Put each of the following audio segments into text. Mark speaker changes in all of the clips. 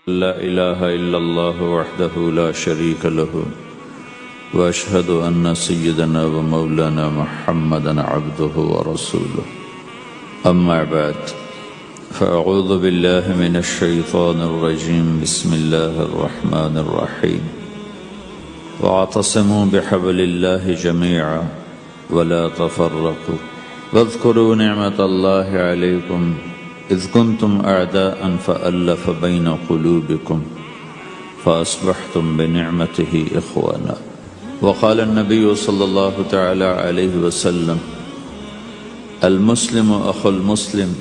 Speaker 1: لا إله إلا الله وحده لا شريك له وأشهد أن سيدنا ومولانا محمدا عبده ورسوله أما بعد فأعوذ بالله من الشيطان الرجيم بسم الله الرحمن الرحيم واعتصموا بحبل الله جميعا ولا تفرقوا واذكروا نعمة الله عليكم إذ كنتم أعداء فألف بين قلوبكم فأصبحتم بنعمته إخوانا وقال النبي صلى الله تعالى عليه وسلم المسلم أخو المسلم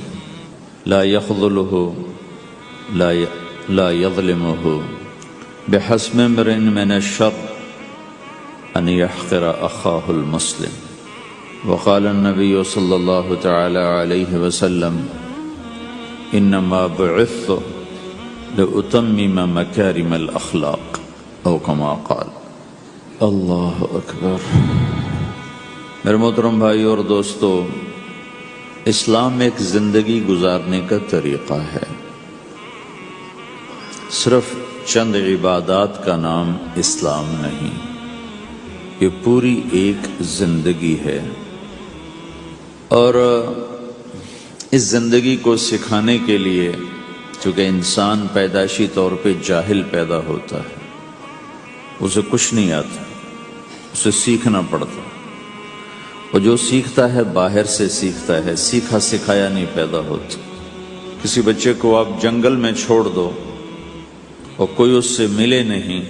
Speaker 1: لا يخذله لا يظلمه بحسب امرئ من الشر أن يحقر أخاه المسلم وقال النبي صلى الله تعالى عليه وسلم انما بعثت لأتمم مكارم الاخلاق او كما قال اللہ اکبر۔ میرے محترم بھائی اور دوستو، اسلام ایک زندگی گزارنے کا طریقہ ہے، صرف چند عبادات کا نام اسلام نہیں، یہ پوری ایک زندگی ہے۔ اور اس زندگی کو سکھانے کے لیے، چونکہ انسان پیدائشی طور پہ جاہل پیدا ہوتا ہے، اسے کچھ نہیں آتا، اسے سیکھنا پڑتا، اور جو سیکھتا ہے باہر سے سیکھتا ہے، سیکھا سکھایا نہیں پیدا ہوتا۔ کسی بچے کو آپ جنگل میں چھوڑ دو اور کوئی اس سے ملے نہیں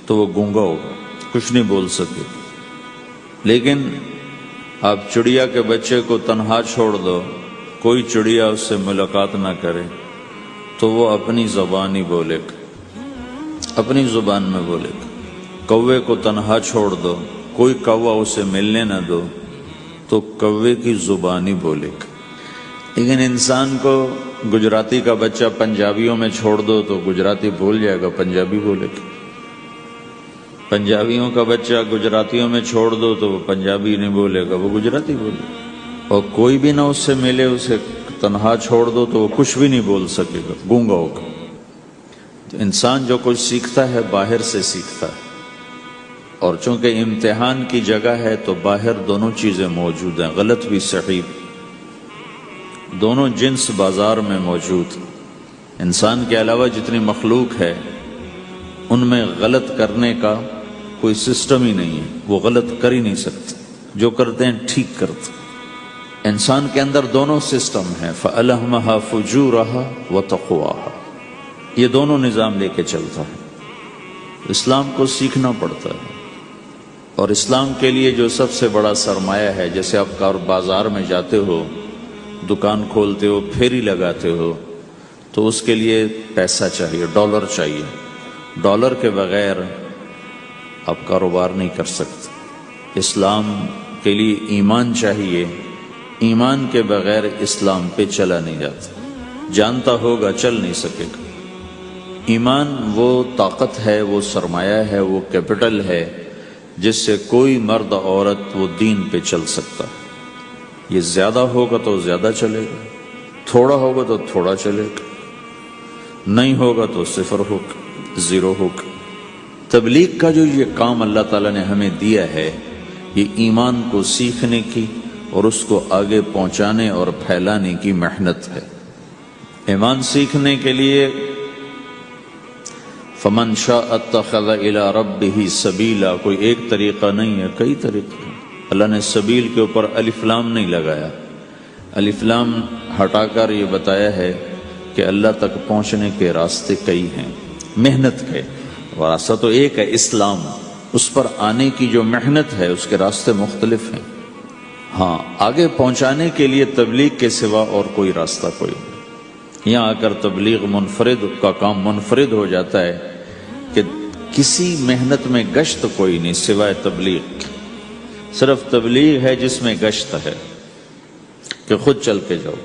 Speaker 1: تو وہ گونگا ہوگا، کچھ نہیں بول سکے۔ لیکن آپ چڑیا کے بچے کو تنہا چھوڑ دو، کوئی چڑیا اس سے ملاقات نہ کرے تو وہ اپنی زبان ہی بولے گا، اپنی زبان میں بولے گا۔ کوے کو تنہا چھوڑ دو، کوئی کوا اسے ملنے نہ دو تو کوے کی زبان ہی بولے گا۔ لیکن انسان کو گجراتی کا بچہ پنجابیوں میں چھوڑ دو تو گجراتی بھول جائے گا، پنجابی بولے گا۔ پنجابیوں کا بچہ گجراتیوں میں چھوڑ دو تو وہ پنجابی نہیں بولے گا، وہ گجراتی بولے گا۔ اور کوئی بھی نہ اس سے ملے، اسے تنہا چھوڑ دو تو وہ کچھ بھی نہیں بول سکے گا، گونگا ہوگا۔ تو انسان جو کچھ سیکھتا ہے باہر سے سیکھتا ہے، اور چونکہ امتحان کی جگہ ہے تو باہر دونوں چیزیں موجود ہیں، غلط بھی صحیح بھی، دونوں جنس بازار میں موجود۔ انسان کے علاوہ جتنی مخلوق ہے ان میں غلط کرنے کا کوئی سسٹم ہی نہیں ہے، وہ غلط کر ہی نہیں سکتے، جو کرتے ہیں ٹھیک کرتے۔ انسان کے اندر دونوں سسٹم ہیں، فَأَلْهَمَهَا فُجُورَهَا وَتَقْوَاهَا، یہ دونوں نظام لے کے چلتا ہے۔ اسلام کو سیکھنا پڑتا ہے، اور اسلام کے لیے جو سب سے بڑا سرمایہ ہے، جیسے آپ بازار میں جاتے ہو، دکان کھولتے ہو، پھیری لگاتے ہو، تو اس کے لیے پیسہ چاہیے، ڈالر چاہیے۔ ڈالر کے بغیر آپ کاروبار نہیں کر سکتے۔ اسلام کے لیے ایمان چاہیے، ایمان کے بغیر اسلام پہ چلا نہیں جاتا، جانتا ہوگا چل نہیں سکے گا۔ ایمان وہ طاقت ہے، وہ سرمایہ ہے، وہ کیپٹل ہے جس سے کوئی مرد عورت وہ دین پہ چل سکتا ہے۔ یہ زیادہ ہوگا تو زیادہ چلے گا، تھوڑا ہوگا تو تھوڑا چلے گا، نہیں ہوگا تو صفر ہوگا، زیرو ہوگا۔ تبلیغ کا جو یہ کام اللہ تعالیٰ نے ہمیں دیا ہے، یہ ایمان کو سیکھنے کی اور اس کو آگے پہنچانے اور پھیلانے کی محنت ہے۔ ایمان سیکھنے کے لیے فَمَنْ شَاءَ اتَّخَذَ إِلَىٰ رَبِّهِ سَبِيلًا، کوئی ایک طریقہ نہیں ہے، کئی طریقے ہیں۔ اللہ نے سبیل کے اوپر الف لام نہیں لگایا، الف لام ہٹا کر یہ بتایا ہے کہ اللہ تک پہنچنے کے راستے کئی ہیں، محنت ہے۔ راستہ تو ایک ہے اسلام، اس پر آنے کی جو محنت ہے اس کے راستے مختلف ہیں۔ ہاں، آگے پہنچانے کے لیے تبلیغ کے سوا اور کوئی راستہ کوئی نہیں۔ یہاں آ کر تبلیغ منفرد کا کام منفرد ہو جاتا ہے کہ کسی محنت میں گشت کوئی نہیں سوائے تبلیغ۔ صرف تبلیغ ہے جس میں گشت ہے کہ خود چل کے جاؤ۔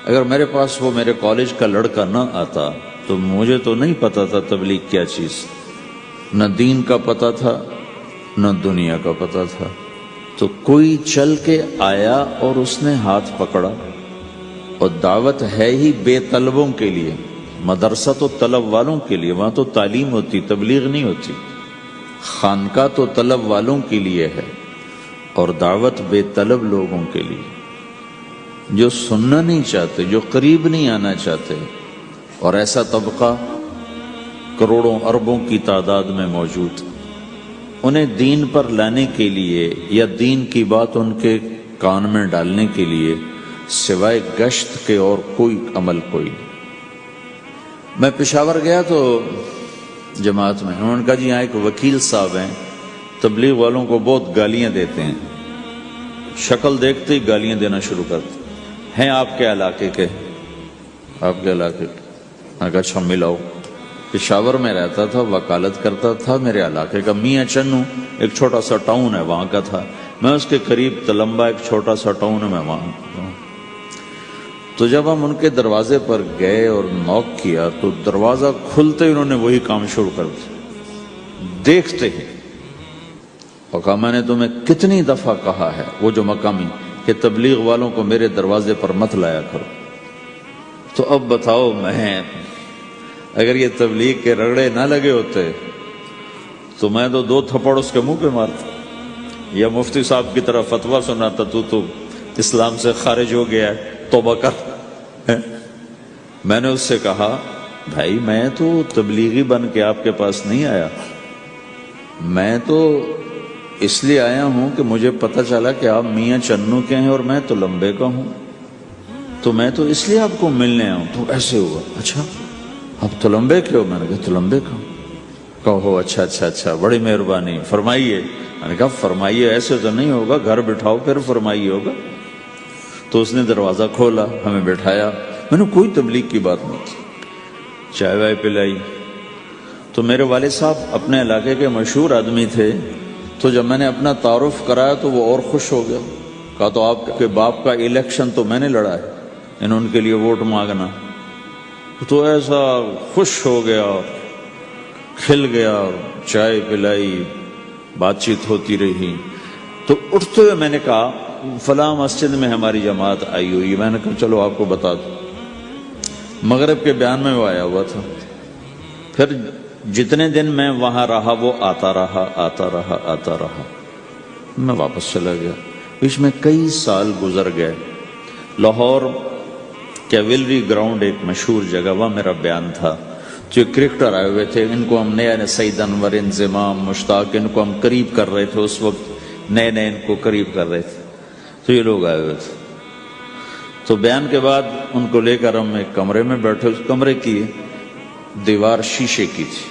Speaker 1: اگر میرے پاس وہ میرے کالج کا لڑکا نہ آتا تو مجھے تو نہیں پتا تھا تبلیغ کیا چیز، نہ دین کا پتا تھا نہ دنیا کا پتا تھا۔ تو کوئی چل کے آیا اور اس نے ہاتھ پکڑا، اور دعوت ہے ہی بے طلبوں کے لیے، مدرسہ تو طلب والوں کے لیے، وہاں تو تعلیم ہوتی، تبلیغ نہیں ہوتی۔ خانقاہ تو طلب والوں کے لیے ہے اور دعوت بے طلب لوگوں کے لیے، جو سننا نہیں چاہتے، جو قریب نہیں آنا چاہتے، اور ایسا طبقہ کروڑوں اربوں کی تعداد میں موجود، انہیں دین پر لانے کے لیے یا دین کی بات ان کے کان میں ڈالنے کے لیے سوائے گشت کے اور کوئی عمل کوئی نہیں۔ میں پشاور گیا تو جماعت میں انہوں نے کہا جی یہاں ایک وکیل صاحب ہیں، تبلیغ والوں کو بہت گالیاں دیتے ہیں، شکل دیکھتے ہی گالیاں دینا شروع کرتے ہیں، آپ کے علاقے کے؟ آپ کے علاقے کے؟ میں کہا اچھا ملاؤ۔ پشاور میں رہتا تھا، وکالت کرتا تھا، میرے علاقے کا میاں چنو ایک چھوٹا سا ٹاؤن ہے وہاں کا تھا، میں اس کے قریب تلمبا ایک چھوٹا سا ٹاؤن ہے میں وہاں۔ تو جب ہم ان کے دروازے پر گئے اور نوک کیا تو دروازہ کھلتے ہی انہوں نے وہی کام شروع کر دیا، دیکھتے ہی۔ اور کہا میں نے تمہیں کتنی دفعہ کہا ہے، وہ جو مقامی، کہ تبلیغ والوں کو میرے دروازے پر مت لایا کرو۔ تو اب بتاؤ، میں اگر یہ تبلیغ کے رگڑے نہ لگے ہوتے تو میں تو 2 تھپڑ اس کے منہ پہ مارتا، یا مفتی صاحب کی طرف فتویٰ سناتا، تو اسلام سے خارج ہو گیا ہے، توبہ کر۔ میں نے اس سے کہا بھائی میں تو تبلیغی بن کے آپ کے پاس نہیں آیا، میں تو اس لیے آیا ہوں کہ مجھے پتہ چلا کہ آپ میاں چنو کے ہیں اور میں تلمبے کا ہوں، تو میں تو اس لیے آپ کو ملنے آیا ہوں۔ تو ایسے ہوا، اچھا آپ تلمبے کے ہو؟ میں نے کہا تلمبے کا ہوں۔ کہو اچھا اچھا اچھا، بڑی مہربانی، فرمائیے۔ میں نے کہا فرمائیے ایسے تو نہیں ہوگا، گھر بٹھاؤ پھر فرمائیے ہوگا۔ تو اس نے دروازہ کھولا، ہمیں بٹھایا، میں نے کوئی تبلیغ کی بات نہیں کی، چائے وائے پلائی۔ تو میرے والد صاحب اپنے علاقے کے مشہور آدمی تھے، تو جب میں نے اپنا تعارف کرایا تو وہ اور خوش ہو گیا، کہا تو آپ کے باپ کا الیکشن تو میں نے لڑا ہے، ان کے لیے ووٹ مانگنا۔ تو ایسا خوش ہو گیا، کھل گیا، چائے پلائی، بات چیت ہوتی رہی۔ تو اٹھتے ہوئے میں نے کہا فلاں مسجد میں ہماری جماعت آئی ہوئی ہے، میں نے کہا چلو آپ کو بتا دوں۔ مغرب کے بیان میں وہ آیا ہوا تھا، پھر جتنے دن میں وہاں رہا وہ آتا رہا آتا رہا آتا رہا، میں واپس چلا گیا۔ بیچ میں کئی سال گزر گئے، لاہور کیولری گراؤنڈ ایک مشہور جگہ، وہاں میرا بیان تھا، جو کرکٹر آئے ہوئے تھے، ان کو ہم نئے سعید انور، انضمام، مشتاق، ان کو ہم قریب کر رہے تھے، اس وقت نئے نئے ان کو قریب کر رہے تھے، تو یہ لوگ آئے ہوئے تھے۔ تو بیان کے بعد ان کو لے کر ہم ایک کمرے میں بیٹھے، اس کمرے کی دیوار شیشے کی تھی،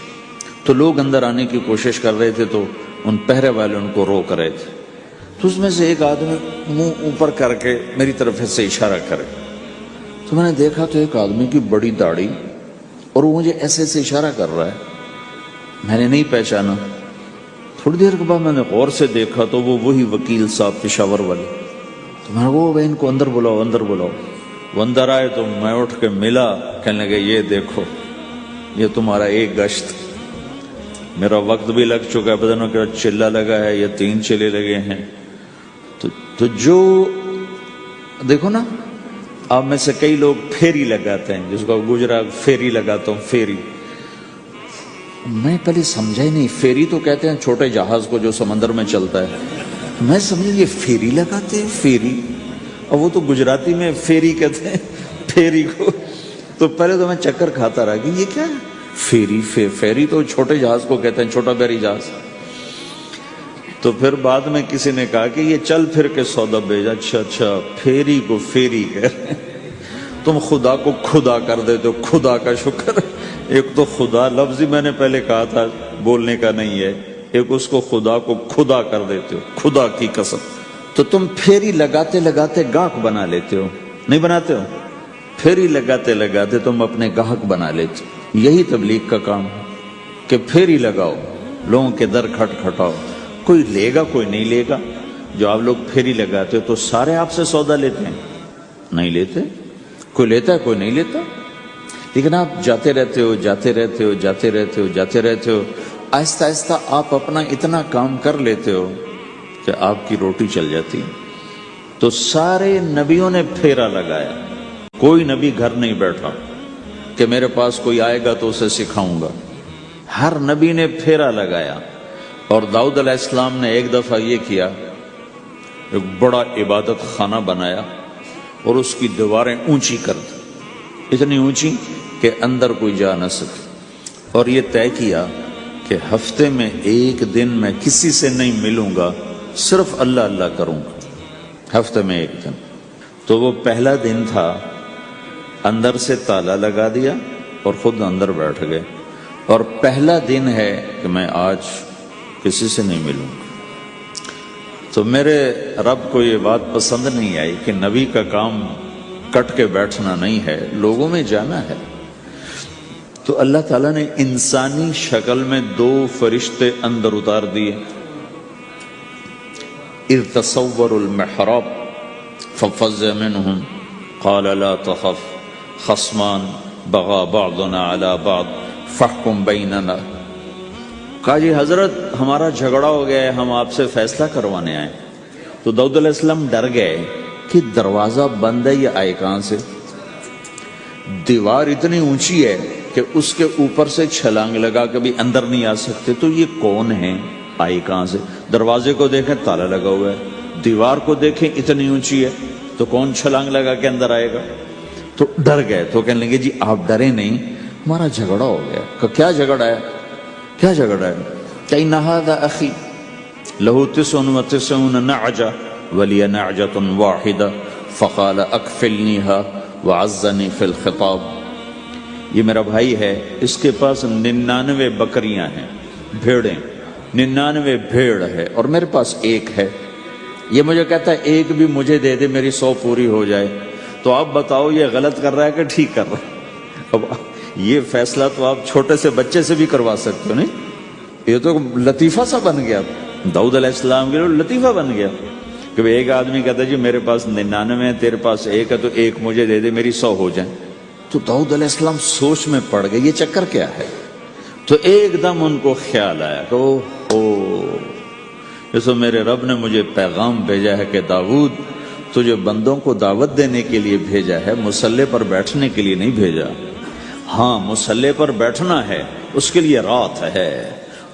Speaker 1: تو لوگ اندر آنے کی کوشش کر رہے تھے، تو ان پہرے والے ان کو روک رہے تھے۔ تو اس میں سے ایک آدمی منہ اوپر کر کے میری طرف سے اشارہ کرے، تو میں نے دیکھا تو ایک آدمی کی بڑی داڑھی، اور وہ مجھے ایسے ایسے اشارہ کر رہا ہے، میں نے نہیں پہچانا۔ تھوڑی دیر کے بعد میں نے غور سے دیکھا تو وہ وہی وکیل صاحب پشاور والے، تو میں نے کہا وہ ان کو اندر بلاؤ اندر بلاؤ۔ وہ اندر آئے تو میں اٹھ کے ملا، کہنے لگے یہ دیکھو یہ تمہارا ایک گشت، میرا وقت بھی لگ چکا ہے، بدنوں کا چلہ لگا ہے یا 3 چلے لگے ہیں۔ تو جو دیکھو نا، آپ میں سے کئی لوگ پھیری لگاتے ہیں، جس کو گجرات پھیری لگاتا ہوں، پھیری، میں پہلے سمجھا ہی نہیں، پھیری تو کہتے ہیں چھوٹے جہاز کو جو سمندر میں چلتا ہے، میں سمجھا یہ پھیری لگاتے ہیں، پھیری، اور وہ تو گجراتی میں پھیری کہتے ہیں پھیری کو۔ تو پہلے تو میں چکر کھاتا رہا کہ یہ کیا ہے پھیری، پھیری تو چھوٹے جہاز کو کہتے ہیں، چھوٹا بحری جہاز۔ تو پھر بعد میں کسی نے کہا کہ یہ چل پھر کے سودا بھیجا، اچھا اچھا پھیری کو پھیری کہہ رہے ہیں، تم خدا کو خدا کر دیتے ہو، خدا کا شکر۔ ایک تو خدا لفظ ہی میں نے پہلے کہا تھا بولنے کا نہیں ہے، ایک اس کو خدا کو خدا کر دیتے ہو، خدا کی قسم۔ تو تم پھیری لگاتے لگاتے گاہک بنا لیتے ہو، نہیں بناتے ہو؟ پھیری لگاتے لگاتے تم اپنے گاہک بنا لیتے ہو۔ یہی تبلیغ کا کام ہے کہ پھیری لگاؤ، لوگوں کے در کھٹکھٹاؤ، کوئی لے گا کوئی نہیں لے گا۔ جو آپ لوگ پھیری لگاتے ہو تو سارے آپ سے سودا لیتے ہیں؟ نہیں لیتے، کوئی لیتا ہے کوئی نہیں لیتا، لیکن آپ جاتے رہتے ہو جاتے رہتے ہو جاتے رہتے ہو جاتے رہتے ہو، آہستہ آہستہ آپ اپنا اتنا کام کر لیتے ہو کہ آپ کی روٹی چل جاتی۔ تو سارے نبیوں نے پھیرا لگایا، کوئی نبی گھر نہیں بیٹھا، کہ میرے پاس کوئی آئے گا تو اسے سکھاؤں گا. ہر نبی نے پھیرا لگایا. اور داؤد علیہ السلام نے ایک دفعہ یہ کیا، ایک بڑا عبادت خانہ بنایا اور اس کی دیواریں اونچی کر دی، اتنی اونچی کہ اندر کوئی جا نہ سکے، اور یہ طے کیا کہ ہفتے میں ایک دن میں کسی سے نہیں ملوں گا، صرف اللہ اللہ کروں گا ہفتے میں ایک دن. تو وہ پہلا دن تھا، اندر سے تالا لگا دیا اور خود اندر بیٹھ گئے، اور پہلا دن ہے کہ میں آج کسی سے نہیں ملوں گا. تو میرے رب کو یہ بات پسند نہیں آئی کہ نبی کا کام کٹ کے بیٹھنا نہیں ہے، لوگوں میں جانا ہے. تو اللہ تعالیٰ نے انسانی شکل میں 2 فرشتے اندر اتار دیے. اذ تصوروا المحراب ففزع منهم قال لا تخف خصمان بغى بعضنا على بعض فاحكم بيننا. کہا جی حضرت ہمارا جھگڑا ہو گیا ہے، ہم آپ سے فیصلہ کروانے آئے. تو داؤد علیہ السلام ڈر گئے کہ دروازہ بند ہے، یہ آئے کہاں سے؟ دیوار اتنی اونچی ہے کہ اس کے اوپر سے چھلانگ لگا کے بھی اندر نہیں آ سکتے، تو یہ کون ہے، آئے کہاں سے؟ دروازے کو دیکھیں تالا لگا ہوا ہے، دیوار کو دیکھیں اتنی اونچی ہے، تو کون چھلانگ لگا کے اندر آئے گا؟ تو ڈر گئے. تو کہنے لگے جی آپ ڈرے نہیں، ہمارا جھگڑا ہو گیا. کہ کیا جھگڑا ہے؟ کیا جھگڑا ہے؟ کہ ان ھذا اخی له 99 نعجہ ولی نعجۃ واحدہ فقال اکفلنیها وعزنی فی الخطاب. یہ میرا بھائی ہے، اس کے پاس 99 بکریاں ہیں، بھیڑیں، 99 بھیڑ ہے، اور میرے پاس ایک ہے. یہ مجھے کہتا ہے ایک بھی مجھے دے دے، میری 100 پوری ہو جائے. تو آپ بتاؤ یہ غلط کر رہا ہے کہ ٹھیک کر رہا ہے؟ اب یہ فیصلہ تو آپ چھوٹے سے بچے سے بھی کروا سکتے ہو. نہیں، یہ تو لطیفہ سا بن گیا، داؤد علیہ السلام کے لیے لطیفہ بن گیا کہ ایک آدمی کہتا ہے جی میرے پاس 99 ہے، تیرے پاس ایک ہے، تو ایک مجھے دے دے، میری 100 ہو جائیں. تو داؤد علیہ السلام سوچ میں پڑ گئے یہ چکر کیا ہے. تو ایک دم ان کو خیال آیا کہ جیسے میرے رب نے مجھے پیغام بھیجا ہے کہ داؤد تجھے بندوں کو دعوت دینے کے لیے بھیجا ہے، مسلح پر بیٹھنے کے لیے نہیں بھیجا. ہاں مسلح پر بیٹھنا ہے، اس کے لیے رات ہے.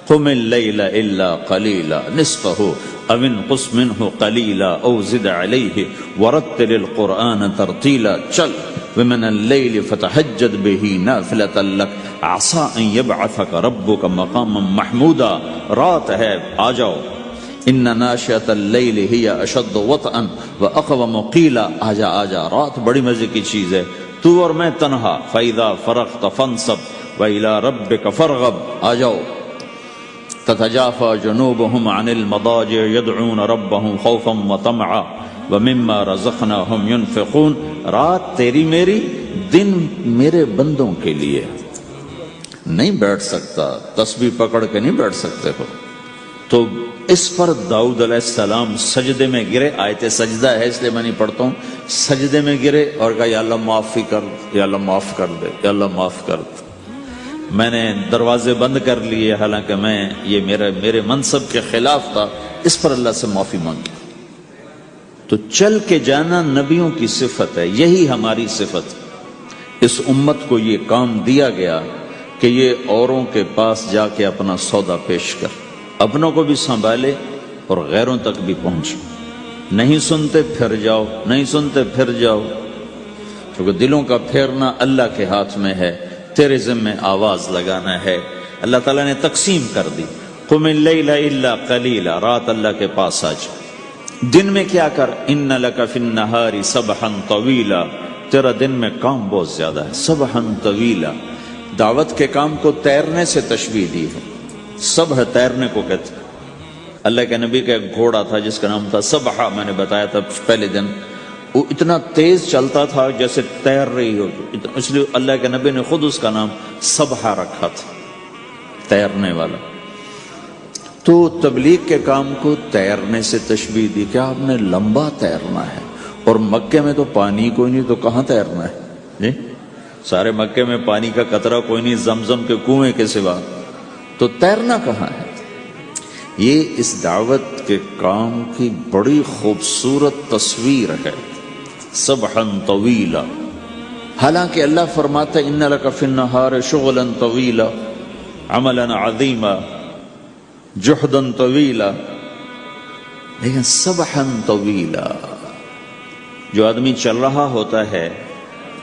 Speaker 1: قم اللیل الا قلیلا نصفہ او انقص منہ قلیلا او زد علیہ ورتل القرآن ترتیلا. چل ومن اللیل فتہجد بہ نافلۃ لک عسى ان یبعثک ربک مقاما محمودا. رات ہے، آ جاؤ. ان ناشئۃ اللیل ہی اشد وطئا واقوم قیلا. آجا آجا، رات بڑی مزے کی چیز ہے، تو اور میں تنہا. فاذا فرغت فانصب والى ربک فارغب. آ جاؤ. تتجافى جنوبهم عن المضاجع يدعون ربهم خوفا وطمعا ومما رزقناهم ينفقون. رات تیری میری، دن میرے بندوں کے لیے. نہیں بیٹھ سکتا، تسبیح پکڑ کے نہیں بیٹھ سکتے ہو. تو اس پر داؤد علیہ السلام سجدے میں گرے. آیت سجدہ ہے اس لیے میں نہیں پڑھتا ہوں. سجدے میں گرے اور کہا یا اللہ معافی کر، یا اللہ معاف کر دے، یا اللہ معاف کر دے. میں نے دروازے بند کر لیے، حالانکہ میں یہ میرے منصب کے خلاف تھا، اس پر اللہ سے معافی مانگی. تو چل کے جانا نبیوں کی صفت ہے، یہی ہماری صفت. اس امت کو یہ کام دیا گیا کہ یہ اوروں کے پاس جا کے اپنا سودا پیش کر، اپنوں کو بھی سنبھالے اور غیروں تک بھی پہنچے. نہیں سنتے پھر جاؤ، نہیں سنتے پھر جاؤ، کیونکہ دلوں کا پھیرنا اللہ کے ہاتھ میں ہے. تیرے ذمہ آواز لگانا ہے. اللہ تعالیٰ نے تقسیم کر دی. قم اللیل الا قلیلا، رات اللہ کے پاس آ جا. دن میں کیا کر؟ ان لک فی النہار سبحا طویلا، تیرا دن میں کام بہت زیادہ ہے. سبحا طویلا، دعوت کے کام کو تیرنے سے تشبیہ دی ہے. سبح تیرنے کو کہتے. اللہ کے نبی کا ایک گھوڑا تھا جس کا نام تھا سبحہ، میں نے بتایا تھا پہلے دن. وہ اتنا تیز چلتا تھا جیسے تیر رہی ہو، اس لیے اللہ کے نبی نے خود اس کا نام سبحہ رکھا تھا، تیرنے والا. تو تبلیغ کے کام کو تیرنے سے تشبیہ دی کہ آپ نے لمبا تیرنا ہے. اور مکے میں تو پانی کوئی نہیں، تو کہاں تیرنا ہے جی؟ سارے مکے میں پانی کا قطرہ کوئی نہیں، زمزم کے کنویں کے سوا، تو تیرنا کہاں ہے؟ یہ اس دعوت کے کام کی بڑی خوبصورت تصویر ہے. سبحا طویلا، حالانکہ اللہ فرماتا ہے ان لک فی النہار شغلا طویلا عملا عظیما جہدا طویلا، لیکن سبحا طویلا، جو آدمی چل رہا ہوتا ہے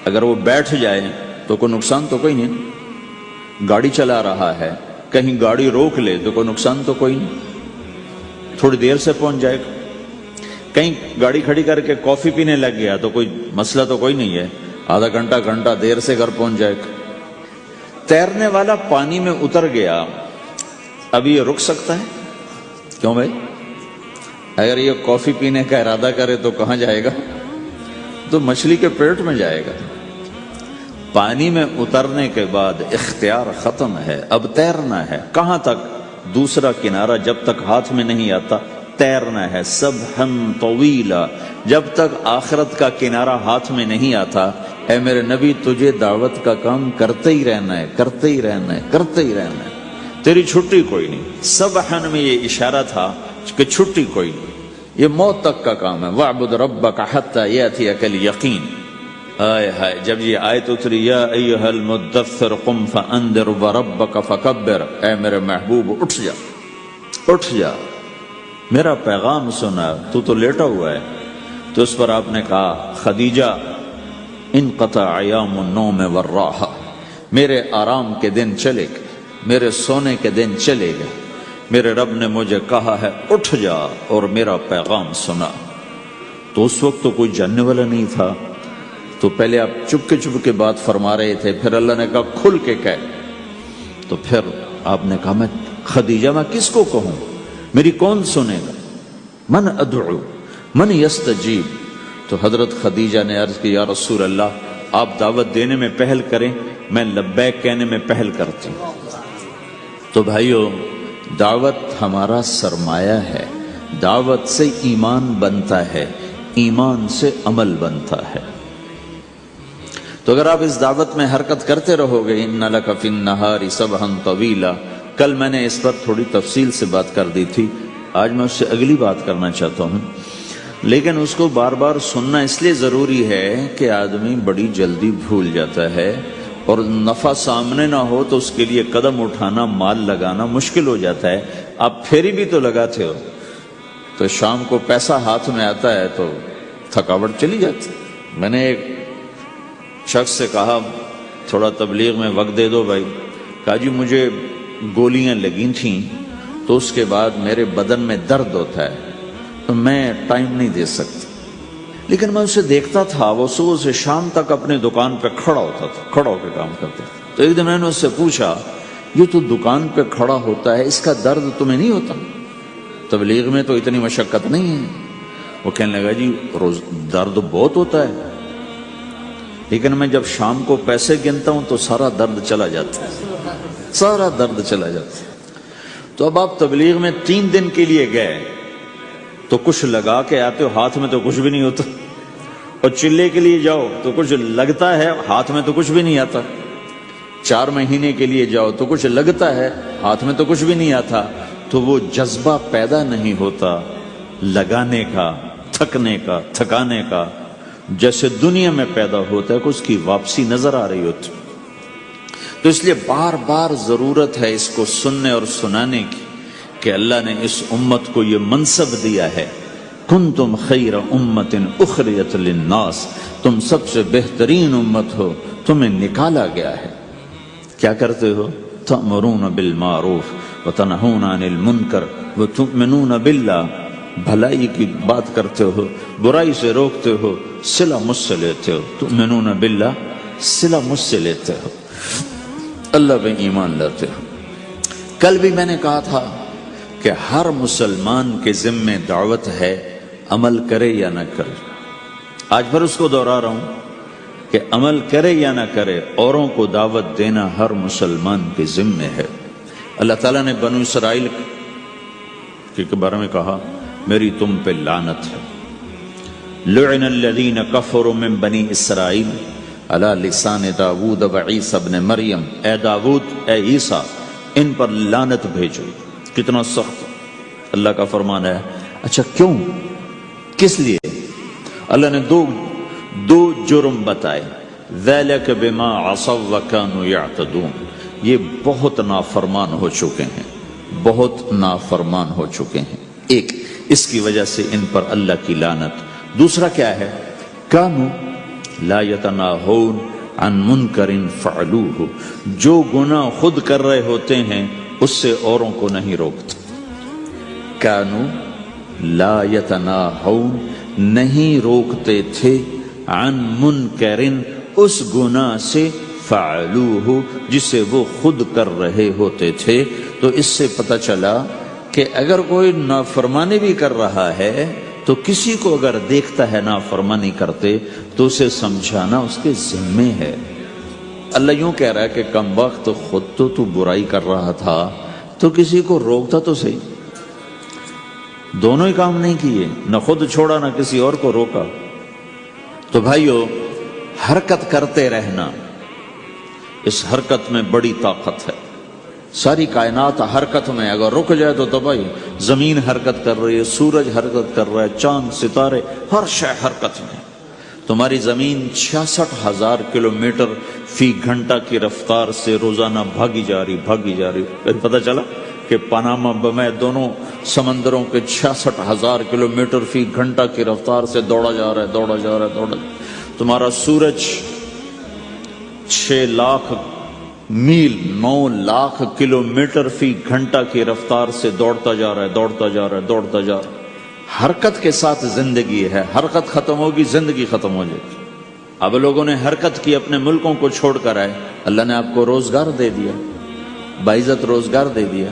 Speaker 1: اگر وہ بیٹھ جائے تو کوئی نقصان تو کوئی نہیں، گاڑی چلا رہا ہے کہیں گاڑی روک لے تو کوئی نقصان تو کوئی نہیں، تھوڑی دیر سے پہنچ جائے گا، کہیں گاڑی کھڑی کر کے کافی پینے لگ گیا تو کوئی مسئلہ تو کوئی نہیں ہے، آدھا گھنٹہ دیر سے گھر پہنچ جائے گا۔ تیرنے والا پانی میں اتر گیا، اب یہ رک سکتا ہے؟ کیوں بھائی؟ اگر یہ کافی پینے کا ارادہ کرے تو کہاں جائے گا؟ تو مچھلی کے پیٹ میں جائے گا۔ پانی میں اترنے کے بعد اختیار ختم ہے، اب تیرنا ہے۔ کہاں تک؟ دوسرا کنارہ جب تک ہاتھ میں نہیں آتا تیرنا ہے، سبحا طویلا، جب تک آخرت کا کنارہ ہاتھ میں نہیں آتا۔ اے میرے نبی، تجھے دعوت کا کام کرتے ہی رہنا ہے، کرتے ہی رہنا ہے، کرتے ہی رہنا ہے، تیری چھٹی کوئی نہیں۔ سبحا میں یہ اشارہ تھا کہ چھٹی کوئی نہیں، یہ موت تک کا کام ہے۔ وَاعْبُدْ رَبَّكَ حَتَّى يَأْتِيَكَ الْيَقِينُ۔ آئے ہائے، جب یہ آیت اتری یا ایھا المدثر قم فانذر وربک فکبر، اے میرے محبوب اٹھ جا، اٹھ جا، میرا پیغام سنا، تو لیٹا ہوا ہے۔ تو اس پر آپ نے کہا خدیجہ انقطع ایام النوم والراحہ، میرے آرام کے دن چلے گئے، میرے سونے کے دن چلے گئے، میرے رب نے مجھے کہا ہے اٹھ جا اور میرا پیغام سنا۔ تو اس وقت تو کوئی جاننے والا نہیں تھا، تو پہلے آپ چپ کے بات فرما رہے تھے، پھر اللہ نے کہا کھل کے کہہ، تو پھر آپ نے کہا میں خدیجہ میں کس کو کہوں، میری کون سنے گا، من ادعو من یستجیب۔ تو حضرت خدیجہ نے عرض کی یا رسول اللہ آپ دعوت دینے میں پہل کریں، میں لبیک کہنے میں پہل کرتی ہوں۔ تو بھائیو، دعوت ہمارا سرمایہ ہے، دعوت سے ایمان بنتا ہے، ایمان سے عمل بنتا ہے۔ تو اگر آپ اس دعوت میں حرکت کرتے رہو گے، ان لک فی النہار سبحا طویلا، کل میں نے اس پر تھوڑی تفصیل سے بات کر دی تھی، آج میں اس سے اگلی بات کرنا چاہتا ہوں، لیکن اس کو بار بار سننا اس لیے ضروری ہے کہ آدمی بڑی جلدی بھول جاتا ہے، اور نفع سامنے نہ ہو تو اس کے لیے قدم اٹھانا، مال لگانا مشکل ہو جاتا ہے۔ آپ پھیری بھی تو لگاتے ہو، تو شام کو پیسہ ہاتھ میں آتا ہے تو تھکاوٹ چلی جاتی۔ میں نے ایک شخص سے کہا تھوڑا تبلیغ میں وقت دے دو بھائی، کہا جی مجھے گولیاں لگی تھیں تو اس کے بعد میرے بدن میں درد ہوتا ہے تو میں ٹائم نہیں دے سکتا، لیکن میں اسے دیکھتا تھا وہ صبح سے شام تک اپنی دکان پہ کھڑا ہوتا تھا، کھڑا ہو کے کام کرتا تھا۔ تو ایک دن میں نے اس سے پوچھا یہ تو دکان پہ کھڑا ہوتا ہے، اس کا درد تمہیں نہیں ہوتا؟ تبلیغ میں تو اتنی مشقت نہیں ہے۔ وہ کہنے لگا جی روز درد بہت ہوتا ہے، لیکن میں جب شام کو پیسے گنتا ہوں تو سارا درد چلا جاتا ہے، سارا درد چلا جاتا ہے۔ تو اب آپ تبلیغ میں 3 دن کے لیے گئے تو کچھ لگا کے آتے ہو، ہاتھ میں تو کچھ بھی نہیں ہوتا، اور چلے کے لیے جاؤ تو کچھ لگتا ہے، ہاتھ میں تو کچھ بھی نہیں آتا۔ 4 مہینے کے لیے جاؤ تو کچھ لگتا ہے، ہاتھ میں تو کچھ بھی نہیں آتا۔ تو وہ جذبہ پیدا نہیں ہوتا لگانے کا، تھکنے کا، تھکانے کا، جیسے دنیا میں پیدا ہوتا ہے کہ اس کی واپسی نظر آ رہی ہوتی۔ تو اس لیے بار بار ضرورت ہے اس کو سننے اور سنانے کی کہ اللہ نے اس امت کو یہ منصب دیا ہے، کنتم خیر امت اخرجت للناس، تم سب سے بہترین امت ہو، تمہیں نکالا گیا ہے۔ کیا کرتے ہو؟ تأمرون بالمعروف وتنہون عن المنکر وتؤمنون باللہ، بھلائی کی بات کرتے ہو، برائی سے روکتے ہو، صلہ مجھ سے لیتے ہو، تؤمنون باللہ، صلہ مجھ سے لیتے ہو، اللہ پہ ایمان لاتے ہو۔ کل بھی میں نے کہا تھا کہ ہر مسلمان کے ذمہ دعوت ہے، عمل کرے یا نہ کرے۔ آج پھر اس کو دوہرا رہا ہوں کہ عمل کرے یا نہ کرے، اوروں کو دعوت دینا ہر مسلمان کے ذمہ ہے۔ اللہ تعالیٰ نے بنو اسرائیل کے بارے میں کہا میری تم پہ لعنت ہے، لعن الذین کفروا من بنی اسرائیل علی لسان داود و عیسیٰ ابن مریم، اے داود، اے عیسیٰ، ان پر لعنت بھیجو۔ کتنا سخت اللہ کا فرمان ہے۔ اچھا کیوں، کس لیے؟ اللہ نے دو جرم بتائے، ذَلِكَ بِمَا عَصَوْا وَكَانُوا يَعْتَدُونَ، یہ بہت نافرمان ہو چکے ہیں، بہت نافرمان ہو چکے ہیں۔ ایک اس کی وجہ سے ان پر اللہ کی لعنت۔ دوسرا کیا ہے؟ کانوا لا یتناہون عن منکر فعلوہ، جو گناہ خود کر رہے ہوتے ہیں اس سے اوروں کو نہیں روکتے۔ کانوا لا یتناہون، نہیں روکتے تھے، عن منکر، اس گناہ سے، فعلوہ، جسے وہ خود کر رہے ہوتے تھے۔ تو اس سے پتہ چلا کہ اگر کوئی نافرمانی بھی کر رہا ہے تو کسی کو اگر دیکھتا ہے نافرمانی کرتے تو اسے سمجھانا اس کے ذمے ہے۔ اللہ یوں کہہ رہا ہے کہ کم وقت خود تو برائی کر رہا تھا تو کسی کو روکتا تو صحیح۔ دونوں ہی کام نہیں کیے، نہ خود چھوڑا نہ کسی اور کو روکا۔ تو بھائیو، حرکت کرتے رہنا، اس حرکت میں بڑی طاقت ہے۔ ساری کائنات حرکت میں، اگر رک جائے تو تباہی۔ زمین حرکت کر رہی ہے، سورج حرکت کر رہا ہے، چاند، ستارے، ہر شے حرکت میں۔ تمہاری زمین 66,000 کلومیٹر فی گھنٹہ کی رفتار سے روزانہ بھاگی جا رہی۔ پتہ چلا کہ پاناما میں دونوں سمندروں کے 66,000 کلومیٹر فی گھنٹہ کی رفتار سے دوڑا جا رہا ہے۔ تمہارا سورج 6 لاکھ میل 9 لاکھ کلومیٹر فی گھنٹہ کی رفتار سے دوڑتا جا رہا ہے۔ حرکت کے ساتھ زندگی ہے، حرکت ختم ہوگی زندگی ختم ہو جائے گی۔ اب لوگوں نے حرکت کی، اپنے ملکوں کو چھوڑ کر آئے، اللہ نے آپ کو روزگار دے دیا، باعزت روزگار دے دیا۔